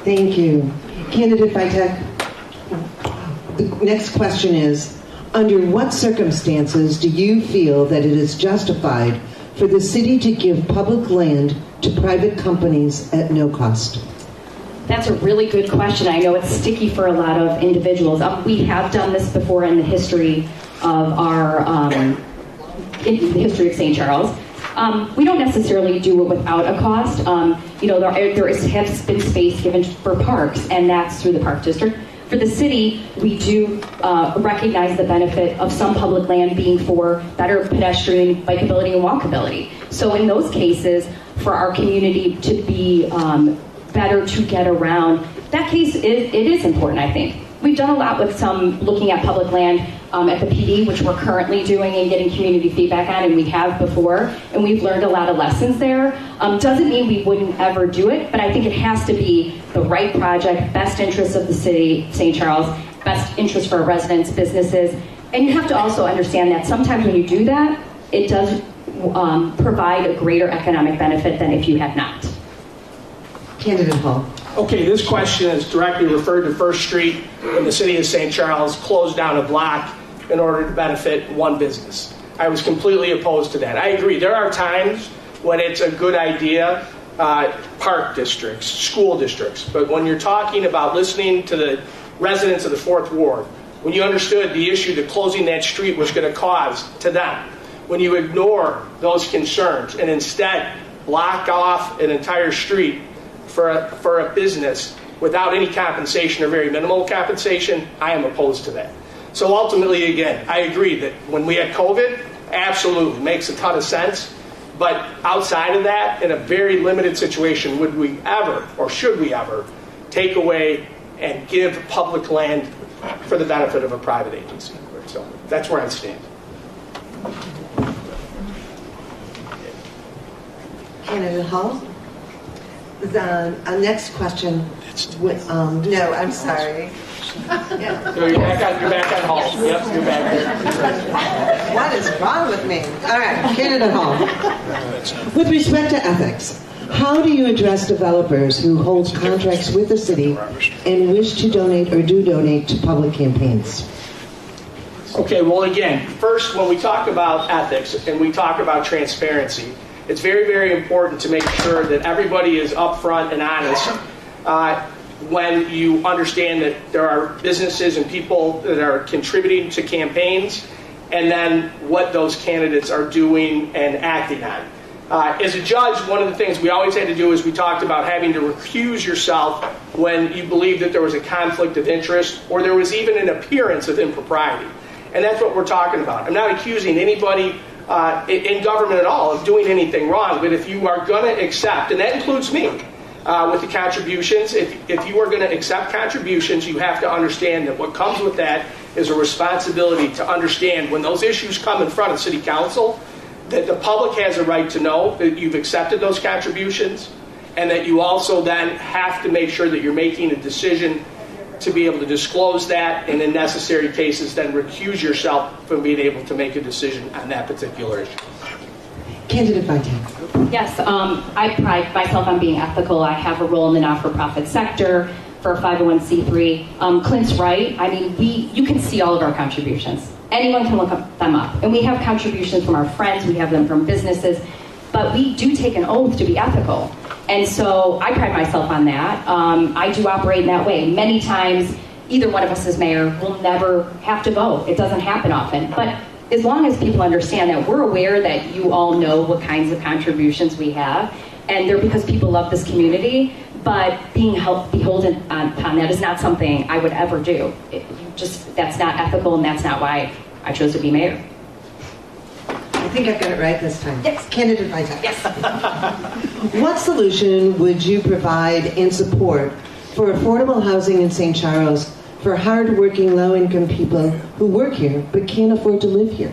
Thank you. Candidate Vitek, the next question is, under what circumstances do you feel that it is justified for the city to give public land to private companies at no cost? That's a really good question. I know it's sticky for a lot of individuals. We have done this before in the history of our, in the history of St. Charles. We don't necessarily do it without a cost. There has been space given for parks, and that's through the Park District. For the city, we do recognize the benefit of some public land being for better pedestrian, bikeability, and walkability. So in those cases, for our community to be better to get around, that case, it is important, I think. We've done a lot with some looking at public land at the PD, which we're currently doing and getting community feedback on, and we have before, and we've learned a lot of lessons there. Doesn't mean we wouldn't ever do it, but I think it has to be the right project, best interest of the city, St. Charles, best interest for our residents, businesses, and you have to also understand that sometimes when you do that, it does provide a greater economic benefit than if you had not. Candidate Hall. Okay, this question is directly referred to First Street in the city of St. Charles, closed down a block in order to benefit one business. I was completely opposed to that. I agree, there are times when it's a good idea, park districts, school districts, but when you're talking about listening to the residents of the Fourth Ward, when you understood the issue that closing that street was going to cause to them, when you ignore those concerns and instead block off an entire street for a business without any compensation or very minimal compensation, I am opposed to that. So ultimately, again, I agree that when we had COVID, absolutely makes a ton of sense. But outside of that, in a very limited situation, would we ever, or should we ever, take away and give public land for the benefit of a private agency? So that's where I stand. Candidate Hall? The next question. No, I'm sorry. So you're back on Hall. Yep, you're back there. What is wrong with me? All right, Candidate Hall. With respect to ethics, how do you address developers who hold contracts with the city and wish to donate or do donate to public campaigns? Okay, well, again, first, when we talk about ethics and we talk about transparency, it's very, very important to make sure that everybody is upfront and honest when you understand that there are businesses and people that are contributing to campaigns, and then what those candidates are doing and acting on. As a judge, one of the things we always had to do is we talked about having to recuse yourself when you believed that there was a conflict of interest or there was even an appearance of impropriety. And that's what we're talking about. I'm not accusing anybody in government at all of doing anything wrong, but if you are going to accept, and that includes me, with the contributions, if you are going to accept contributions, you have to understand that what comes with that is a responsibility to understand when those issues come in front of City Council, that the public has a right to know that you've accepted those contributions, and that you also then have to make sure that you're making a decision to be able to disclose that, and in necessary cases then recuse yourself from being able to make a decision on that particular issue. Candidate Vitek. Yes, I pride myself on being ethical. I have a role in the not-for-profit sector for a 501c3. Clint's right. I mean, you can see all of our contributions. Anyone can look them up. And we have contributions from our friends. We have them from businesses. But we do take an oath to be ethical. And so I pride myself on that. I do operate in that way. Many times either one of us as mayor will never have to vote. It doesn't happen often. But as long as people understand that we're aware that you all know what kinds of contributions we have, and they're because people love this community, but being beholden upon that is not something I would ever do. That's not ethical, and that's not why I chose to be mayor. I think I got it right this time. Yes. Candidate Vitek. Yes. What solution would you provide and support for affordable housing in St. Charles for hardworking, low-income people who work here but can't afford to live here?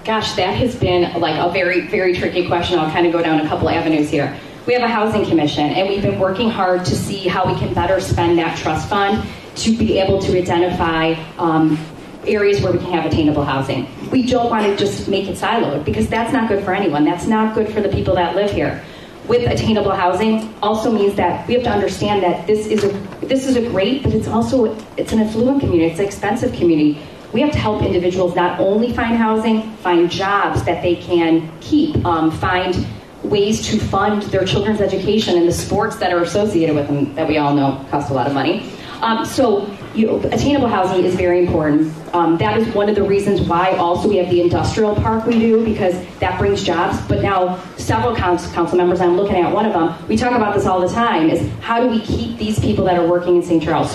Gosh, that has been like a very, very tricky question. I'll kind of go down a couple avenues here. We have a housing commission, and we've been working hard to see how we can better spend that trust fund to be able to identify areas where we can have attainable housing. We don't want to just make it siloed, because that's not good for anyone. That's not good for the people that live here. With attainable housing also means that we have to understand that this is a great, but it's an affluent community. It's an expensive community. We have to help individuals not only find housing, find jobs that they can keep, find ways to fund their children's education and the sports that are associated with them that we all know cost a lot of money. Attainable housing is very important. That is one of the reasons why also we have the industrial park we do, because that brings jobs. But now several council members, I'm looking at one of them, we talk about this all the time, is how do we keep these people that are working in St. Charles,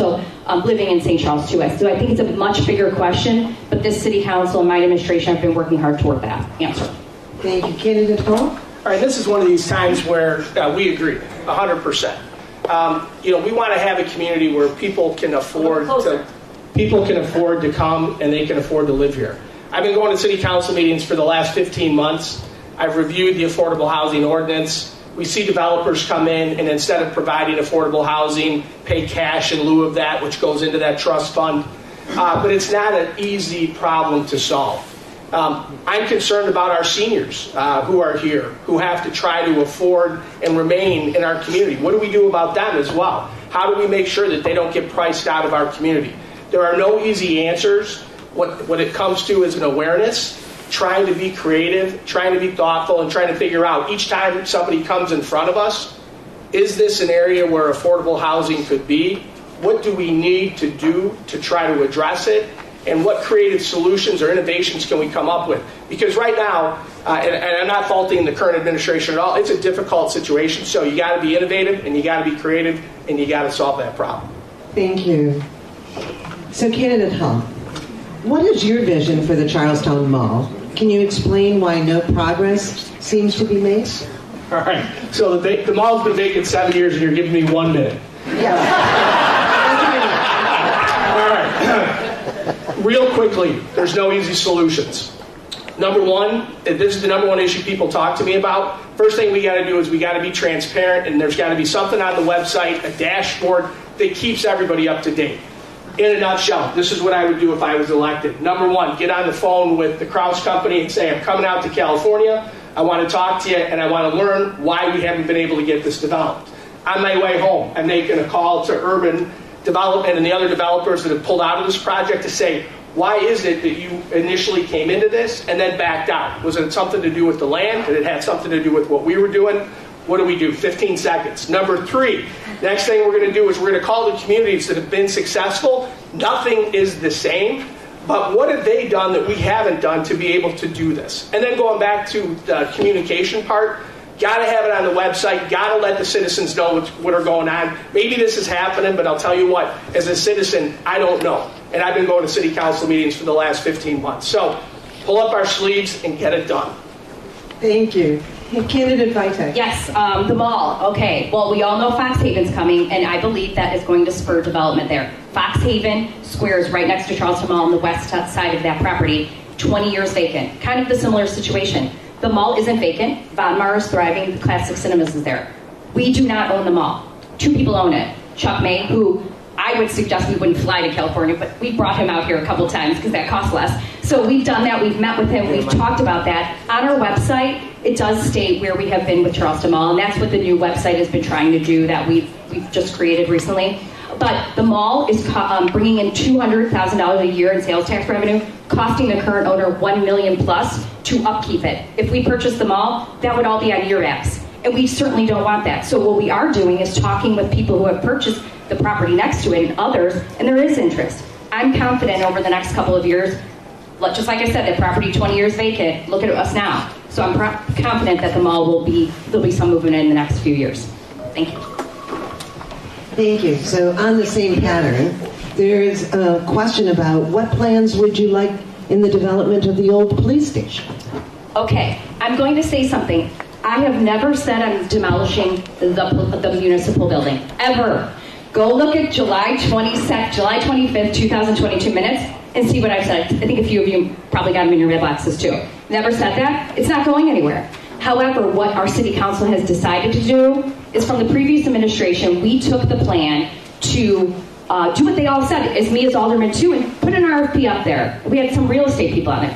living in St. Charles too. So I think it's a much bigger question, but this city council and my administration have been working hard toward that answer. Thank you. Candidate Hall? All right, this is one of these times where we agree, 100%. We want to have a community where people can afford to come and they can afford to live here. I've been going to city council meetings for the last 15 months. I've reviewed the affordable housing ordinance. We see developers come in and instead of providing affordable housing, pay cash in lieu of that, which goes into that trust fund. But it's not an easy problem to solve. I'm concerned about our seniors who are here, who have to try to afford and remain in our community. What do we do about them as well? How do we make sure that they don't get priced out of our community? There are no easy answers. What it comes to is an awareness, trying to be creative, trying to be thoughtful, and trying to figure out each time somebody comes in front of us, is this an area where affordable housing could be? What do we need to do to try to address it? And what creative solutions or innovations can we come up with? Because right now, and I'm not faulting the current administration at all, it's a difficult situation. So you got to be innovative, and you got to be creative, and you got to solve that problem. Thank you. So, Candidate Hall, what is your vision for the Charlestown Mall? Can you explain why no progress seems to be made? All right. So the mall's been vacant 7 years, and you're giving me 1 minute. Yeah. All right. Real quickly, there's no easy solutions. Number one, this is the number one issue people talk to me about. First thing we got to do is we got to be transparent, and there's got to be something on the website, a dashboard that keeps everybody up to date. In a nutshell, this is what I would do if I was elected. Number one, get on the phone with the Kraus Company and say, I'm coming out to California, I want to talk to you, and I want to learn why we haven't been able to get this developed. On my way home, I'm making a call to Urban Development and the other developers that have pulled out of this project to say, why is it that you initially came into this and then backed out? Was it something to do with the land? Did it have something to do with what we were doing? What do we do? 15 seconds. Number three, next thing we're going to do is we're going to call the communities that have been successful. Nothing is the same, but what have they done that we haven't done to be able to do this? And then going back to the communication part, got to have it on the website, got to let the citizens know what are going on. Maybe this is happening, but I'll tell you what, as a citizen, I don't know. And I've been going to city council meetings for the last 15 months. So pull up our sleeves and get it done. Thank you. Candidate Vitek. Yes, the mall. Okay, well, we all know Fox Haven's coming, and I believe that is going to spur development there. Fox Haven Square is right next to Charleston Mall on the west side of that property, 20 years vacant. Kind of the similar situation. The mall isn't vacant. Von Maur is thriving. The Classic Cinemas is there. We do not own the mall. Two people own it. Chuck May, who I would suggest we wouldn't fly to California, but we brought him out here a couple times because that costs less. So we've done that. We've met with him. We've talked about that. On our website, it does state where we have been with Charleston Mall, and that's what the new website has been trying to do that we've just created recently. But the mall is bringing in $200,000 a year in sales tax revenue, costing the current owner $1 million plus to upkeep it. If we purchase the mall, that would all be on your backs. And we certainly don't want that. So what we are doing is talking with people who have purchased the property next to it and others, and there is interest. I'm confident over the next couple of years, just like I said, that property 20 years vacant, look at us now. So I'm confident that the mall there'll be some movement in the next few years. Thank you. Thank you. So on the same pattern, there is a question about what plans would you like in the development of the old police station? Okay, I'm going to say something. I have never said I'm demolishing the municipal building, ever. Go look at July 25th, 2022 minutes and see what I've said. I think a few of you probably got them in your mailboxes too. Never said that. It's not going anywhere. However, what our city council has decided to do is, from the previous administration, we took the plan to do what they all said, as me as alderman too, and put an RFP up there. We had some real estate people on it.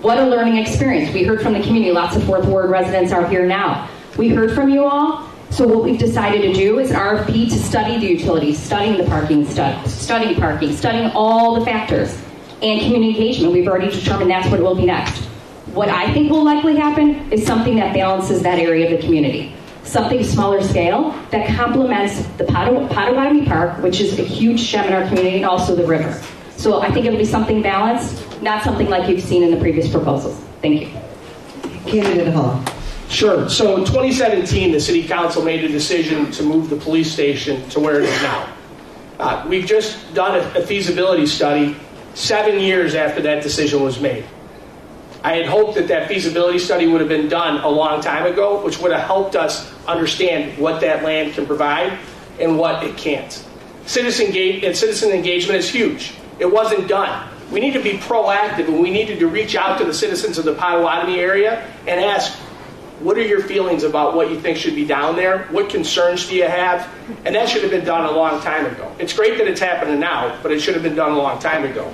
What a learning experience. We heard from the community. Lots of Fourth Ward residents are here now. We heard from you all. So what we've decided to do is an RFP to study the utilities, studying the parking, studying all the factors, and community engagement. We've already determined that's what will be next. What I think will likely happen is something that balances that area of the community. Something smaller scale that complements the Potawatomi Park, which is a huge gem in our community, and also the river. So I think it'll be something balanced, not something like you've seen in the previous proposals. Thank you. Candidate Hall. Sure. So in 2017, the City Council made a decision to move the police station to where it is now. We've just done a feasibility study 7 years after that decision was made. I had hoped that that feasibility study would have been done a long time ago, which would have helped us understand what that land can provide and what it can't. Citizen engagement is huge. It wasn't done. We need to be proactive, and we needed to reach out to the citizens of the Potawatomi area and ask, what are your feelings about what you think should be down there? What concerns do you have? And that should have been done a long time ago. It's great that it's happening now, but it should have been done a long time ago.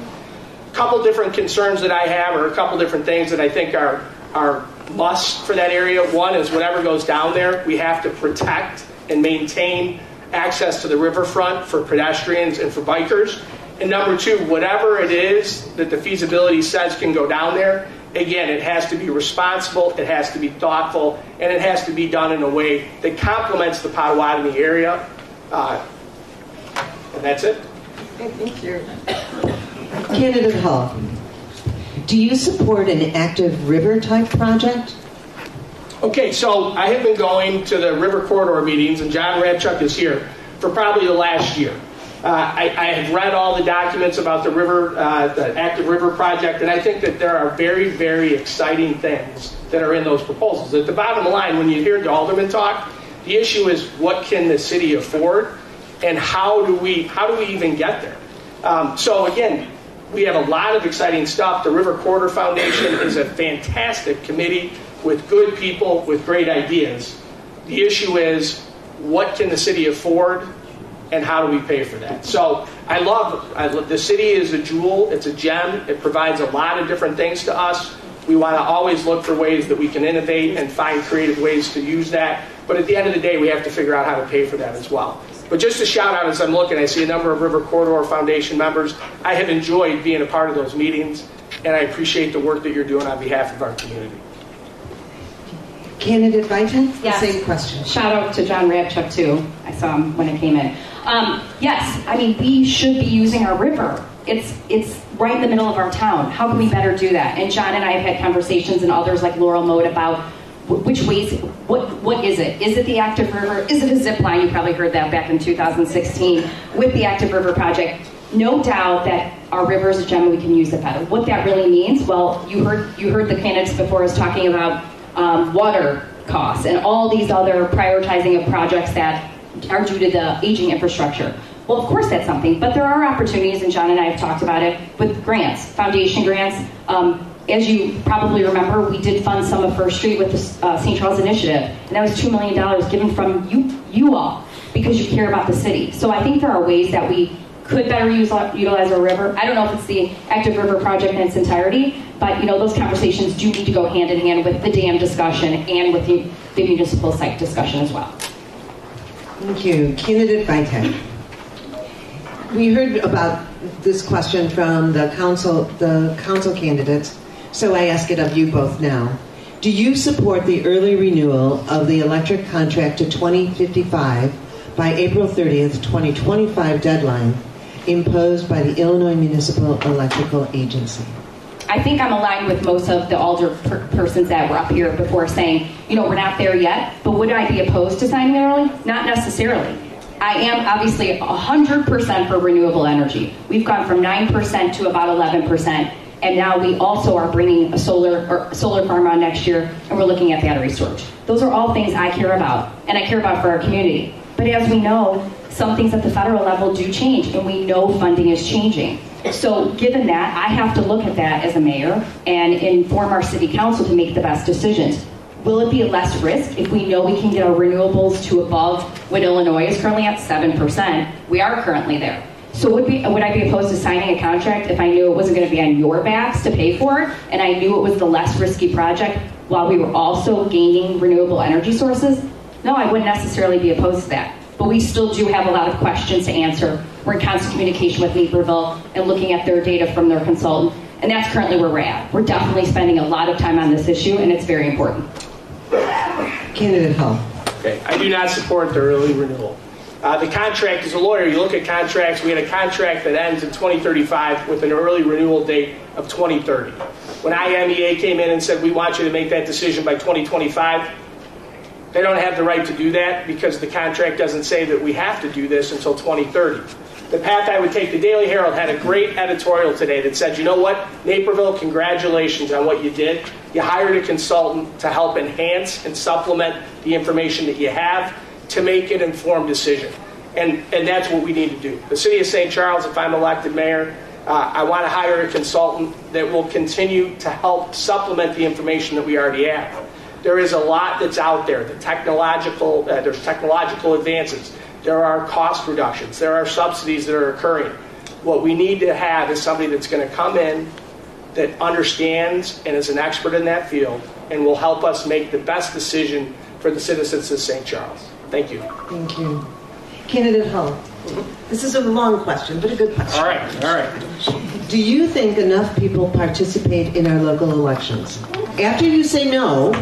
A couple different concerns that I have, or a couple different things that I think are musts for that area. One is whatever goes down there, we have to protect and maintain access to the riverfront for pedestrians and for bikers. And number two, whatever it is that the feasibility says can go down there, again, it has to be responsible, it has to be thoughtful, and it has to be done in a way that complements the Potawatomi area. And that's it. Thank you. Candidate Hall, do you support an active river type project? Okay, so I have been going to the River Corridor meetings, and John Radchuk is here, for probably the last year. I have read all the documents about the active river project, and I think that there are very, very exciting things that are in those proposals. At the bottom line, when you hear the alderman talk, the issue is what can the city afford, and how do we even get there? So again, we have a lot of exciting stuff. The River Corridor Foundation is a fantastic committee with good people with great ideas. The issue is what can the city afford, and how do we pay for that? So I love the city is a jewel, it's a gem, it provides a lot of different things to us. We want to always look for ways that we can innovate and find creative ways to use that. But at the end of the day, we have to figure out how to pay for that as well. But just a shout out, as I'm looking, I see a number of River Corridor Foundation members. I have enjoyed being a part of those meetings, and I appreciate the work that you're doing on behalf of our community. Candidate Byton, Yes. Same question. Shout out to John Radchuk too. I saw him when I came in. Yes, I mean, we should be using our river. It's right in the middle of our town. How can we better do that? And John and I have had conversations, and others like Laurel Mode, about which ways, what is it? Is it the active river? Is it a zip line? You probably heard that back in 2016 with the active river project. No doubt that our river is a gem and we can use it better. What that really means, well, you heard the candidates before us talking about water costs and all these other prioritizing of projects that are due to the aging infrastructure. Well, of course that's something, but there are opportunities, and John and I have talked about it, with grants, foundation grants. As you probably remember, we did fund some of First Street with the St. Charles Initiative, and that was $2 million given from you all, because you care about the city. So I think there are ways that we could better utilize our river. I don't know if it's the active river project in its entirety, but those conversations do need to go hand in hand with the dam discussion and with the municipal site discussion as well. Thank you. Candidate Byton. We heard about this question from the council candidates, so I ask it of you both now. Do you support the early renewal of the electric contract to 2055 by April 30th, 2025 deadline imposed by the Illinois Municipal Electrical Agency? I think I'm aligned with most of the alderpersons that were up here before saying, you know, we're not there yet, but would I be opposed to signing it early? Not necessarily. I am obviously 100% for renewable energy. We've gone from 9% to about 11%, and now we also are bringing a solar farm on next year, and we're looking at battery storage. Those are all things I care about, and I care about for our community. But as we know, some things at the federal level do change, and we know funding is changing. So given that, I have to look at that as a mayor and inform our city council to make the best decisions. Will it be less risk if we know we can get our renewables to above what Illinois is currently at, 7%? We are currently there. So would I be opposed to signing a contract if I knew it wasn't going to be on your backs to pay for it, and I knew it was the less risky project while we were also gaining renewable energy sources? No, I wouldn't necessarily be opposed to that. But we still do have a lot of questions to answer. We're in constant communication with Naperville and looking at their data from their consultant, and that's currently where we're at. We're definitely spending a lot of time on this issue, and it's very important. Candidate Hall. Okay, I do not support the early renewal. The contract, as a lawyer, you look at contracts, we had a contract that ends in 2035 with an early renewal date of 2030. When IMEA came in and said, we want you to make that decision by 2025, they don't have the right to do that because the contract doesn't say that we have to do this until 2030. The path I would take, the Daily Herald had a great editorial today that said, you know what, Naperville, congratulations on what you did. You hired a consultant to help enhance and supplement the information that you have to make an informed decision. And that's what we need to do. The city of St. Charles, if I'm elected mayor, I want to hire a consultant that will continue to help supplement the information that we already have. There is a lot that's out there. There's technological advances. There are cost reductions. There are subsidies that are occurring. What we need to have is somebody that's going to come in that understands and is an expert in that field and will help us make the best decision for the citizens of St. Charles. Thank you. Thank you. Candidate Hull. This is a long question, but a good question. All right. Do you think enough people participate in our local elections? After you say no,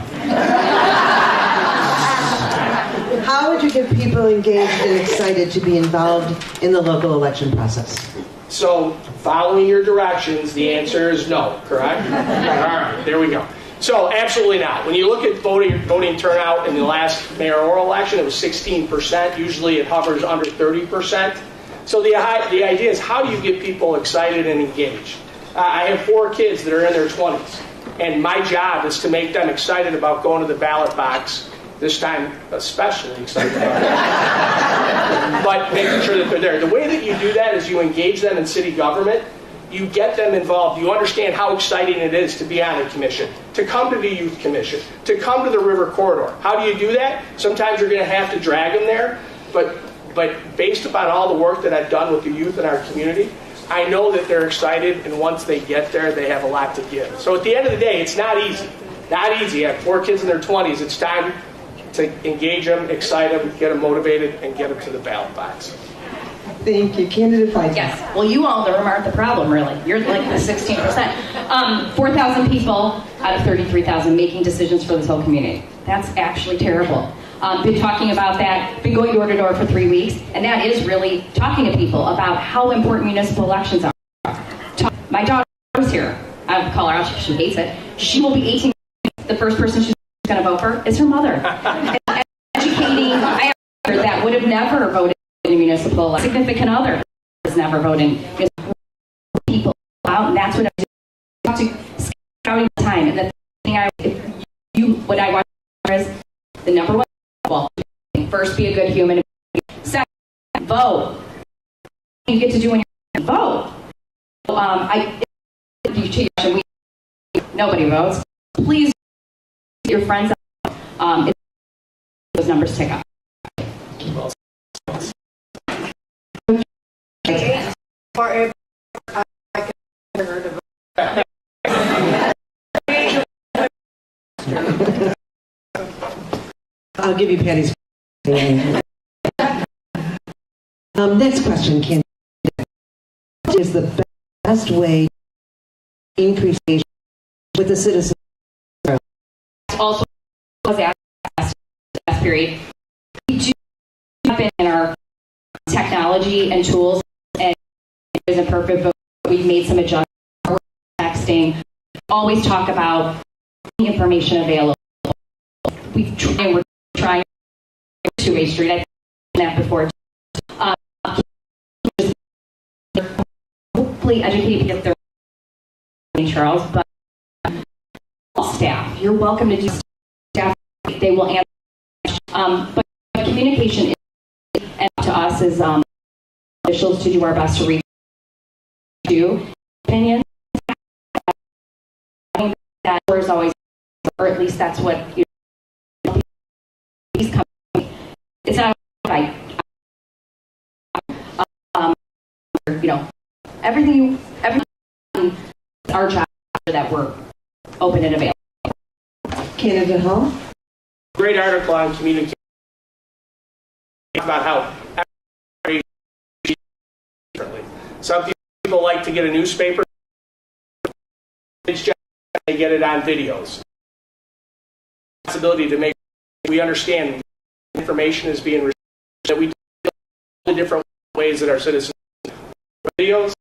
how would you get people engaged and excited to be involved in the local election process? So, following your directions, the answer is no, correct? All right, there we go. So, absolutely not. When you look at voting turnout in the last mayoral election, it was 16%. Usually it hovers under 30%. So the idea is, how do you get people excited and engaged? I have 4 kids that are in their 20s, and my job is to make them excited about going to the ballot box, this time especially excited about it, but making sure that they're there. The way that you do that is you engage them in city government. You get them involved. You understand how exciting it is to be on a commission, to come to the youth commission, to come to the river corridor. How do you do that? Sometimes you're going to have to drag them there, but based upon all the work that I've done with the youth in our community, I know that they're excited, and once they get there, they have a lot to give. So at the end of the day, it's not easy. Not easy. I have 4 kids in their 20s. It's time to engage them, excite them, get them motivated, and get them to the ballot box. Thank you. Candidate Feige. Yes. Well, you all in the room aren't the problem, really. You're like the 16%. 4,000 people out of 33,000 making decisions for this whole community. That's actually terrible. Been talking about that, been going door to door for 3 weeks, and that is really talking to people about how important municipal elections are. My daughter's here. I'll call her out, she hates it. She will be 18. The first person she's going to vote for is her mother. And educating that would have never voted in a municipal election. Significant other is never voting. People out, and that's what I do. Scouting the time. And the thing what I want is the number one. Well, first, be a good human. Second, vote. You get to do when you vote. Nobody votes. Please get your friends out. Those numbers tick up. I'll give you Patty's. Next question, Ken. What is the best way to increase engagement with the citizens? Also, was asked last period. We do in our technology and tools, and it isn't perfect, but we've made some adjustments. Texting, always talk about information available. We're trying two-way street. I've done that before. Hopefully educate people in Charles, but all staff, you're welcome to do staff. They will answer. But communication is, and to us as officials, to do our best to reach you. Opinions. That is always, or at least that's what it's not like everything our job that we're open and available. Canada Hall. Great article on communication about how differently. Some people like to get a newspaper. It's just they get it on videos. Possibility to make we understand information is being received, that we do the different ways that our citizens videos,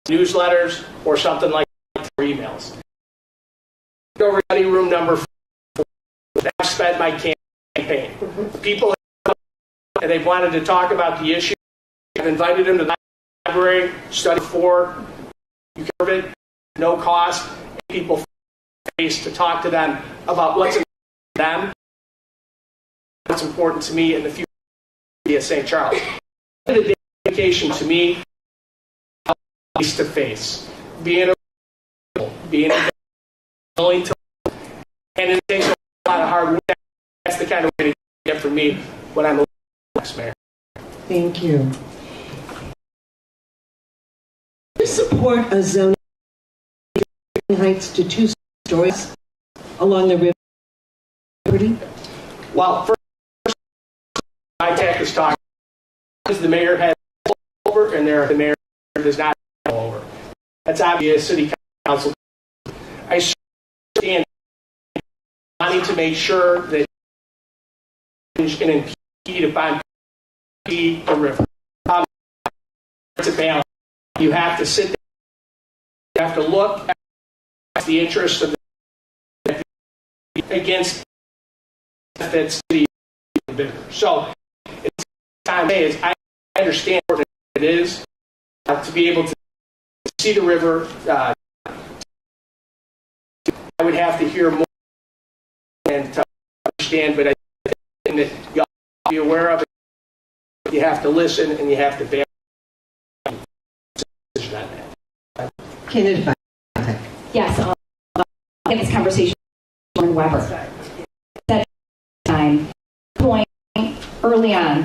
newsletters, or something like that, or emails. Over study room number 4. I've spent my campaign. People and they've wanted to talk about the issue. I've invited them to the library, study 4. You can serve it, no cost. People face to talk to them about what's important to them, what's important to me in the future of St. Charles. The dedication to me, face to face, being willing to, and it takes a lot of hard work. That's the kind of way to get for me when I'm a next mayor. Thank you. Do you support a zoning heights to 2 stories along the river? Well, first, ITAC is talking because the mayor has over and the mayor does not have over. That's obvious city council. I understand wanting to make sure that can impede upon the river. It's a balance. You have to sit there. You have to look at the interest of the against benefits the bigger. So it's time is I understand what it is to be able to see the river. I would have to hear more and to understand, but I think that you have to be aware of it. You have to listen and you have to bear decision on that. Canada. Yes, I had this conversation with Weber. That time, point early on,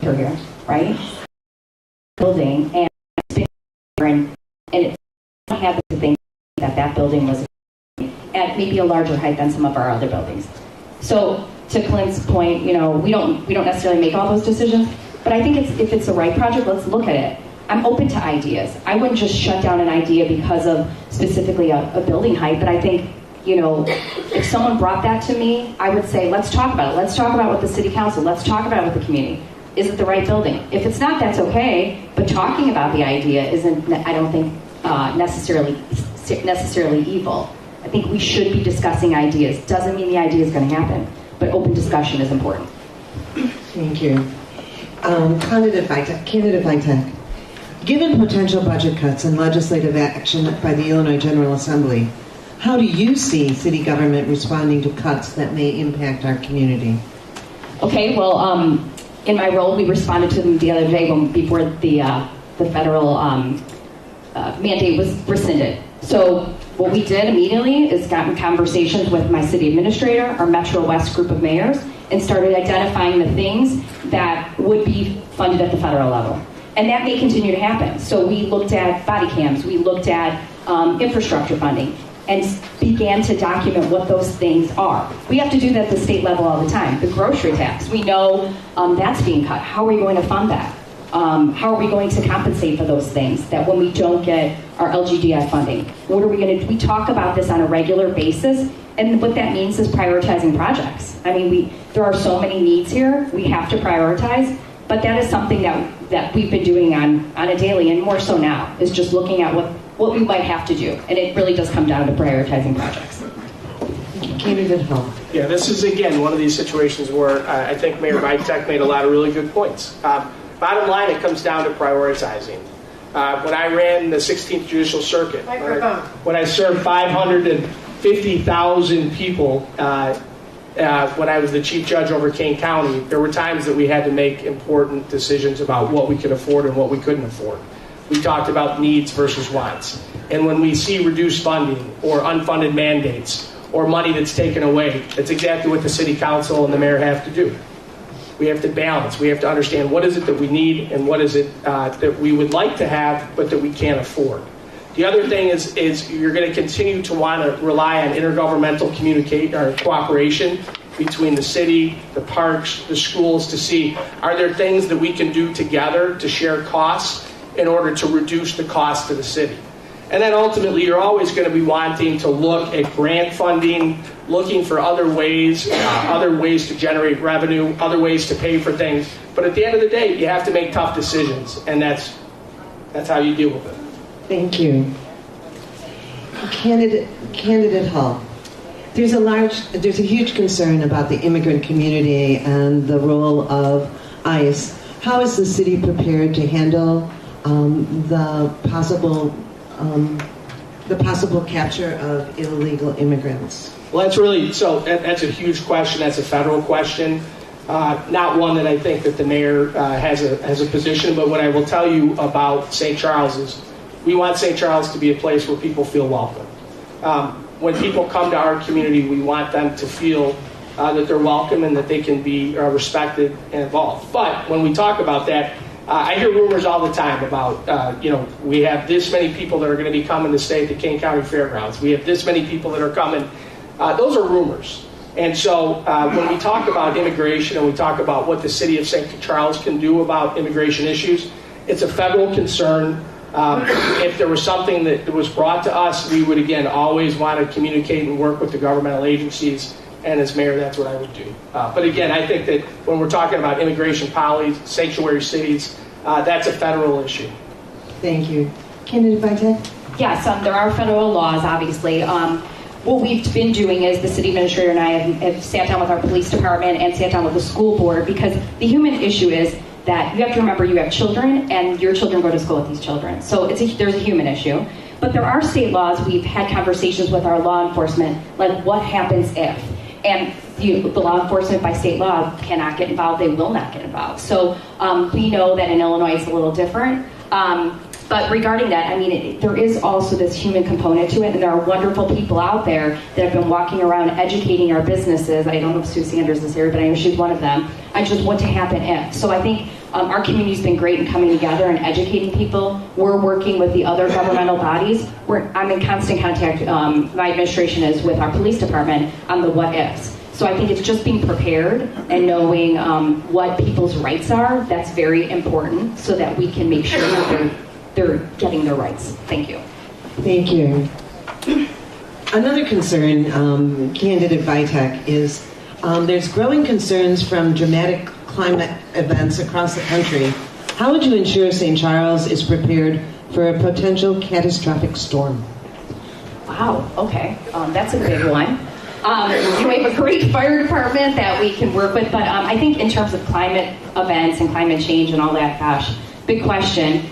here, right? Building and it had to think that building was at maybe a larger height than some of our other buildings. So to Clint's point, we don't necessarily make all those decisions, but I think if it's the right project, let's look at it. I'm open to ideas. I wouldn't just shut down an idea because of specifically a building height, but I think, if someone brought that to me, I would say, let's talk about it. Let's talk about it with the city council. Let's talk about it with the community. Is it the right building? If it's not, that's okay, but talking about the idea isn't, I don't think, necessarily evil. I think we should be discussing ideas. Doesn't mean the idea is going to happen, but open discussion is important. Thank you. Canada FITEC. Given potential budget cuts and legislative action by the Illinois General Assembly, how do you see city government responding to cuts that may impact our community? Okay, well, in my role, we responded to them the other day before the federal mandate was rescinded. So what we did immediately is got in conversations with my city administrator, our Metro West group of mayors, and started identifying the things that would be funded at the federal level. And that may continue to happen. So we looked at body cams, we looked at infrastructure funding, and began to document what those things are. We have to do that at the state level all the time. The grocery tax, we know that's being cut. How are we going to fund that? How are we going to compensate for those things that when we don't get our LGDF funding? What are we going to do? We talk about this on a regular basis, and what that means is prioritizing projects. I mean, there are so many needs here, we have to prioritize, but that is something that we've been doing on a daily, and more so now, is just looking at what we might have to do, and it really does come down to prioritizing projects. Candidate Hall. Yeah, this is, again, one of these situations where I think Mayor Vitek made a lot of really good points. Bottom line, it comes down to prioritizing. When I ran the 16th Judicial Circuit, when I served 550,000 people, when I was the chief judge over Kane County, there were times that we had to make important decisions about what we could afford and what we couldn't afford. We talked about needs versus wants. And when we see reduced funding or unfunded mandates or money that's taken away, that's exactly what the city council and the mayor have to do. We have to balance. We have to understand what is it that we need and what is it that we would like to have but that we can't afford. The other thing is you're going to continue to want to rely on intergovernmental cooperation between the city, the parks, the schools to see, are there things that we can do together to share costs in order to reduce the cost to the city. And then ultimately, you're always going to be wanting to look at grant funding, looking for other ways to generate revenue, other ways to pay for things. But at the end of the day, you have to make tough decisions, and that's how you deal with it. Thank you. Candidate Hall. There's a huge concern about the immigrant community and the role of ICE. How is the city prepared to handle the possible capture of illegal immigrants? Well, that's a huge question. That's a federal question. Not one that I think that the mayor has a position, but what I will tell you about St. Charles is we want St. Charles to be a place where people feel welcome. When people come to our community, we want them to feel that they're welcome and that they can be respected and involved. But when we talk about that, I hear rumors all the time about, we have this many people that are going to be coming to stay at the Kane County Fairgrounds. We have this many people that are coming. Those are rumors. And so when we talk about immigration and we talk about what the city of St. Charles can do about immigration issues, it's a federal concern. If there was something that was brought to us, we would, again, always want to communicate and work with the governmental agencies. And as mayor, that's what I would do. But again, I think that when we're talking about immigration policies, sanctuary cities, that's a federal issue. Thank you. Candidate Vitek? Yes, there are federal laws, obviously. What we've been doing is the city administrator and I have sat down with our police department and sat down with the school board, because the human issue is that you have to remember you have children and your children go to school with these children. So there's a human issue. But there are state laws. We've had conversations with our law enforcement, like what happens if? And the law enforcement by state law cannot get involved. They will not get involved. So we know that in Illinois it's a little different. But regarding that, I mean, there is also this human component to it, and there are wonderful people out there that have been walking around educating our businesses. I don't know if Sue Sanders is here, but I know she's one of them. And just what to happen if. So I think our community's been great in coming together and educating people. We're working with the other governmental bodies. I'm in constant contact, my administration is, with our police department on the what ifs. So I think it's just being prepared and knowing what people's rights are. That's very important so that we can make sure that they're getting their rights. Thank you. Thank you. Another concern, Candidate Vitek, is there's growing concerns from dramatic climate events across the country. How would you ensure St. Charles is prepared for a potential catastrophic storm? Wow, okay. That's a big one. We have a great fire department that we can work with, but I think in terms of climate events and climate change and all that, gosh, big question.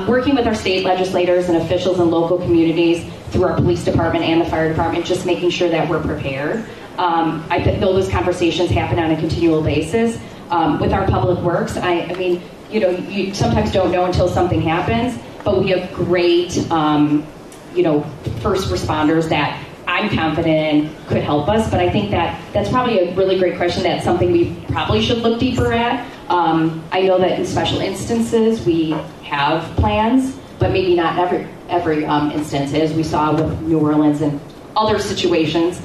Working with our state legislators and officials in local communities through our police department and the fire department, just making sure that we're prepared. I know those conversations happen on a continual basis. With our public works, I mean, you sometimes don't know until something happens, but we have great, first responders that I'm confident in could help us. But I think that's probably a really great question. That's something we probably should look deeper at. I know that in special instances we have plans, but maybe not every instance. As we saw with New Orleans and other situations,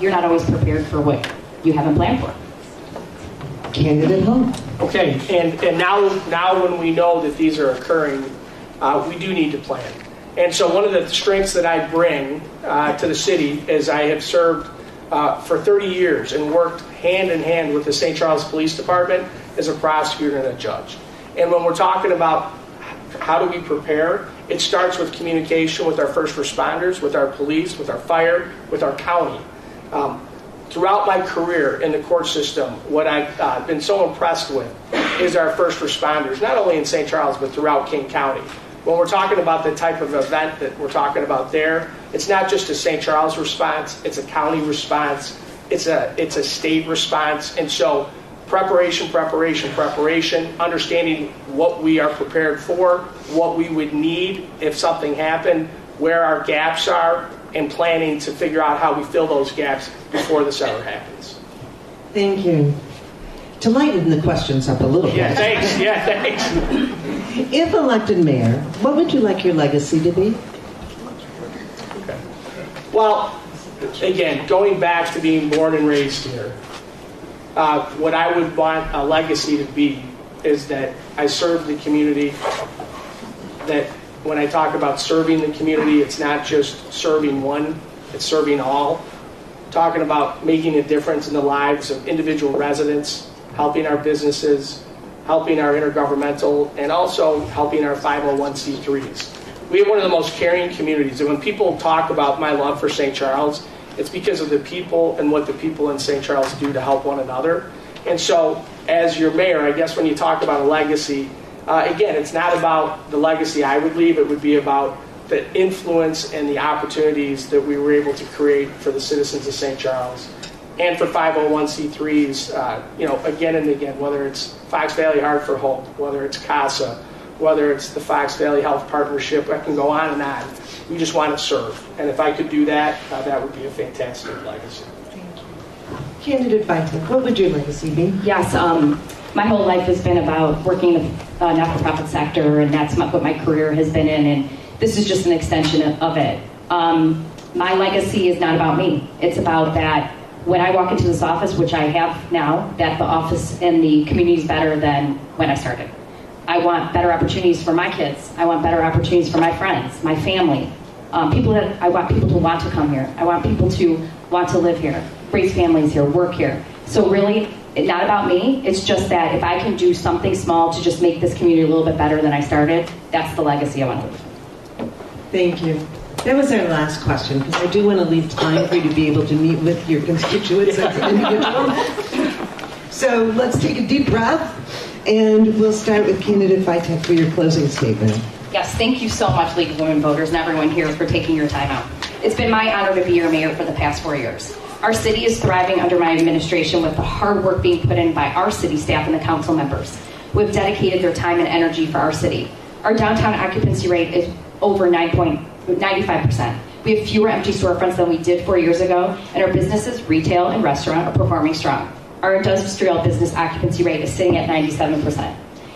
you're not always prepared for what you haven't planned for. Candidate Hall. Okay, and now when we know that these are occurring, we do need to plan. And so one of the strengths that I bring to the city is I have served for 30 years and worked hand in hand with the St. Charles Police Department as a prosecutor and a judge. And when we're talking about how do we prepare, it starts with communication with our first responders, with our police, with our fire, with our county. Throughout my career in the court system, what I've been so impressed with is our first responders, not only in St. Charles, but throughout King County. When we're talking about the type of event that we're talking about there, it's not just a St. Charles response, it's a county response, it's a state response. And so preparation, understanding what we are prepared for, what we would need if something happened, where our gaps are, and planning to figure out how we fill those gaps before this ever happens. Thank you. To lighten the questions up a little bit. Yeah, thanks. If elected mayor, what would you like your legacy to be? Okay. Well, again, going back to being born and raised here, what I would want a legacy to be is that I served the community, that when I talk about serving the community, it's not just serving one, it's serving all. Talking about making a difference in the lives of individual residents, helping our businesses, helping our intergovernmental, and also helping our 501c3s. We have one of the most caring communities, and when people talk about my love for St. Charles, it's because of the people and what the people in St. Charles do to help one another. And so, as your mayor, I guess when you talk about a legacy, again, it's not about the legacy I would leave, it would be about the influence and the opportunities that we were able to create for the citizens of St. Charles. And for 501c3s, again and again, whether it's Fox Valley Heart for Hope, whether it's CASA, whether it's the Fox Valley Health Partnership, I can go on and on. We just want to serve. And if I could do that, that would be a fantastic legacy. Candidate Vitek, what would your legacy be? Yes, my whole life has been about working in the not-for-profit sector, and that's what my career has been in, and this is just an extension of it. My legacy is not about me. It's about that when I walk into this office, which I have now, that the office and the community is better than when I started. I want better opportunities for my kids. I want better opportunities for my friends, my family. I want people to want to come here. I want people to want to live here, raise families here, work here. So really, it's not about me. It's just that if I can do something small to just make this community a little bit better than I started, that's the legacy I want to leave. Thank you. That was our last question, because I do want to leave time for you to be able to meet with your constituents as an individual. So let's take a deep breath, and we'll start with candidate Vitek for your closing statement. Yes, thank you so much, League of Women Voters, and everyone here for taking your time out. It's been my honor to be your mayor for the past 4 years. Our city is thriving under my administration with the hard work being put in by our city staff and the council members who have dedicated their time and energy for our city. Our downtown occupancy rate is over 95%. We have fewer empty storefronts than we did 4 years ago, and our businesses, retail and restaurant, are performing strong. Our industrial business occupancy rate is sitting at 97%.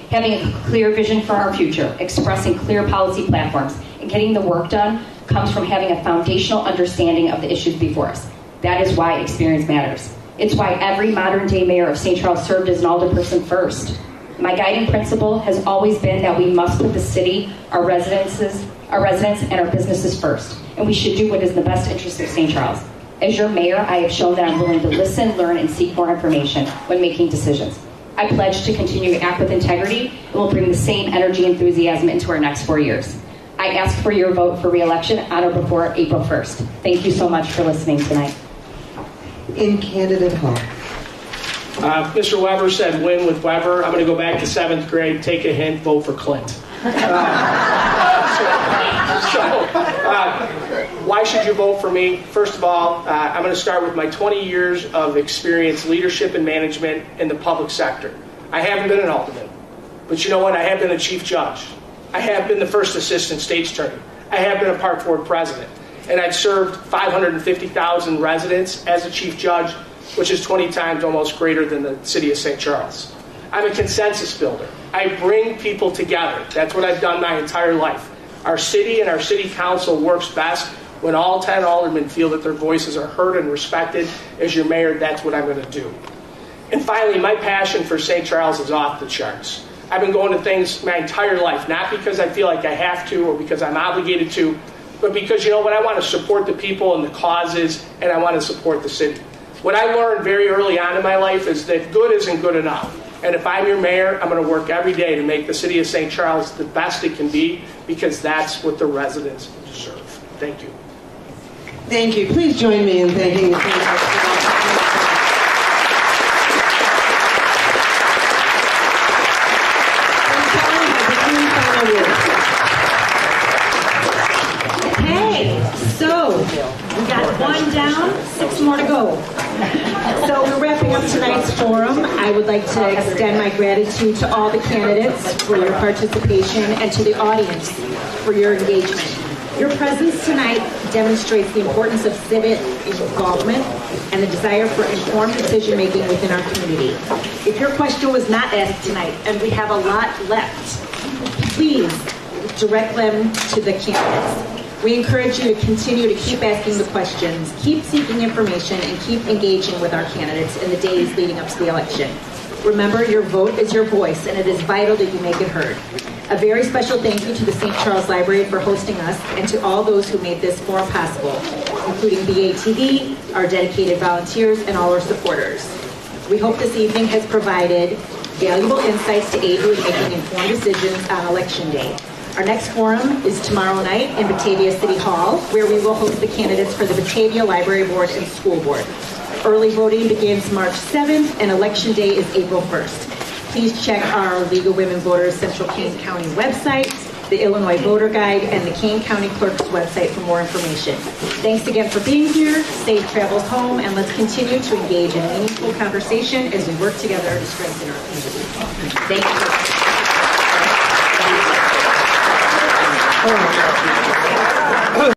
Having a clear vision for our future, expressing clear policy platforms, and getting the work done comes from having a foundational understanding of the issues before us. That is why experience matters. It's why every modern-day mayor of St. Charles served as an alderperson first. My guiding principle has always been that we must put the city, our residents, and our businesses first, and we should do what is in the best interest of St. Charles. As your mayor, I have shown that I'm willing to listen, learn, and seek more information when making decisions. I pledge to continue to act with integrity and will bring the same energy and enthusiasm into our next 4 years. I ask for your vote for re-election on or before April 1st. Thank you so much for listening tonight. In candidate Hall. Mr. Weber said win with Weber. I'm going to go back to 7th grade, take a hint, vote for Clint. Why should you vote for me? First of all, I'm going to start with my 20 years of experience, leadership and management in the public sector. I haven't been an alderman, but you know what? I have been a chief judge. I have been the first assistant state's attorney. I have been a park board president. And I've served 550,000 residents as a chief judge, which is 20 times almost greater than the city of St. Charles. I'm a consensus builder. I bring people together. That's what I've done my entire life. Our city and our city council works best when all 10 aldermen feel that their voices are heard and respected. As your mayor, that's what I'm going to do. And finally, my passion for St. Charles is off the charts. I've been going to things my entire life, not because I feel like I have to or because I'm obligated to, but because, you know what, I want to support the people and the causes, and I want to support the city. What I learned very early on in my life is that good isn't good enough. And if I'm your mayor, I'm going to work every day to make the city of St. Charles the best it can be, because that's what the residents deserve. Thank you. Thank you. Please join me in thanking the Okay, so we got one down, 6 more to go. So we're wrapping up tonight's forum. I would like to extend my gratitude to all the candidates for your participation and to the audience for your engagement. Your presence tonight demonstrates the importance of civic involvement and the desire for informed decision-making within our community. If your question was not asked tonight, and we have a lot left, please direct them to the candidates. We encourage you to continue to keep asking the questions, keep seeking information, and keep engaging with our candidates in the days leading up to the election. Remember, your vote is your voice, and it is vital that you make it heard. A very special thank you to the St. Charles Library for hosting us, and to all those who made this forum possible, including BATV, our dedicated volunteers, and all our supporters. We hope this evening has provided valuable insights to aid you in making informed decisions on Election Day. Our next forum is tomorrow night in Batavia City Hall, where we will host the candidates for the Batavia Library Board and School Board. Early voting begins March 7th, and Election Day is April 1st. Please check our League of Women Voters Central Kane County website, the Illinois Voter Guide, and the Kane County Clerk's website for more information. Thanks again for being here. Safe travels home, and let's continue to engage in meaningful conversation as we work together to strengthen our community. Thank you.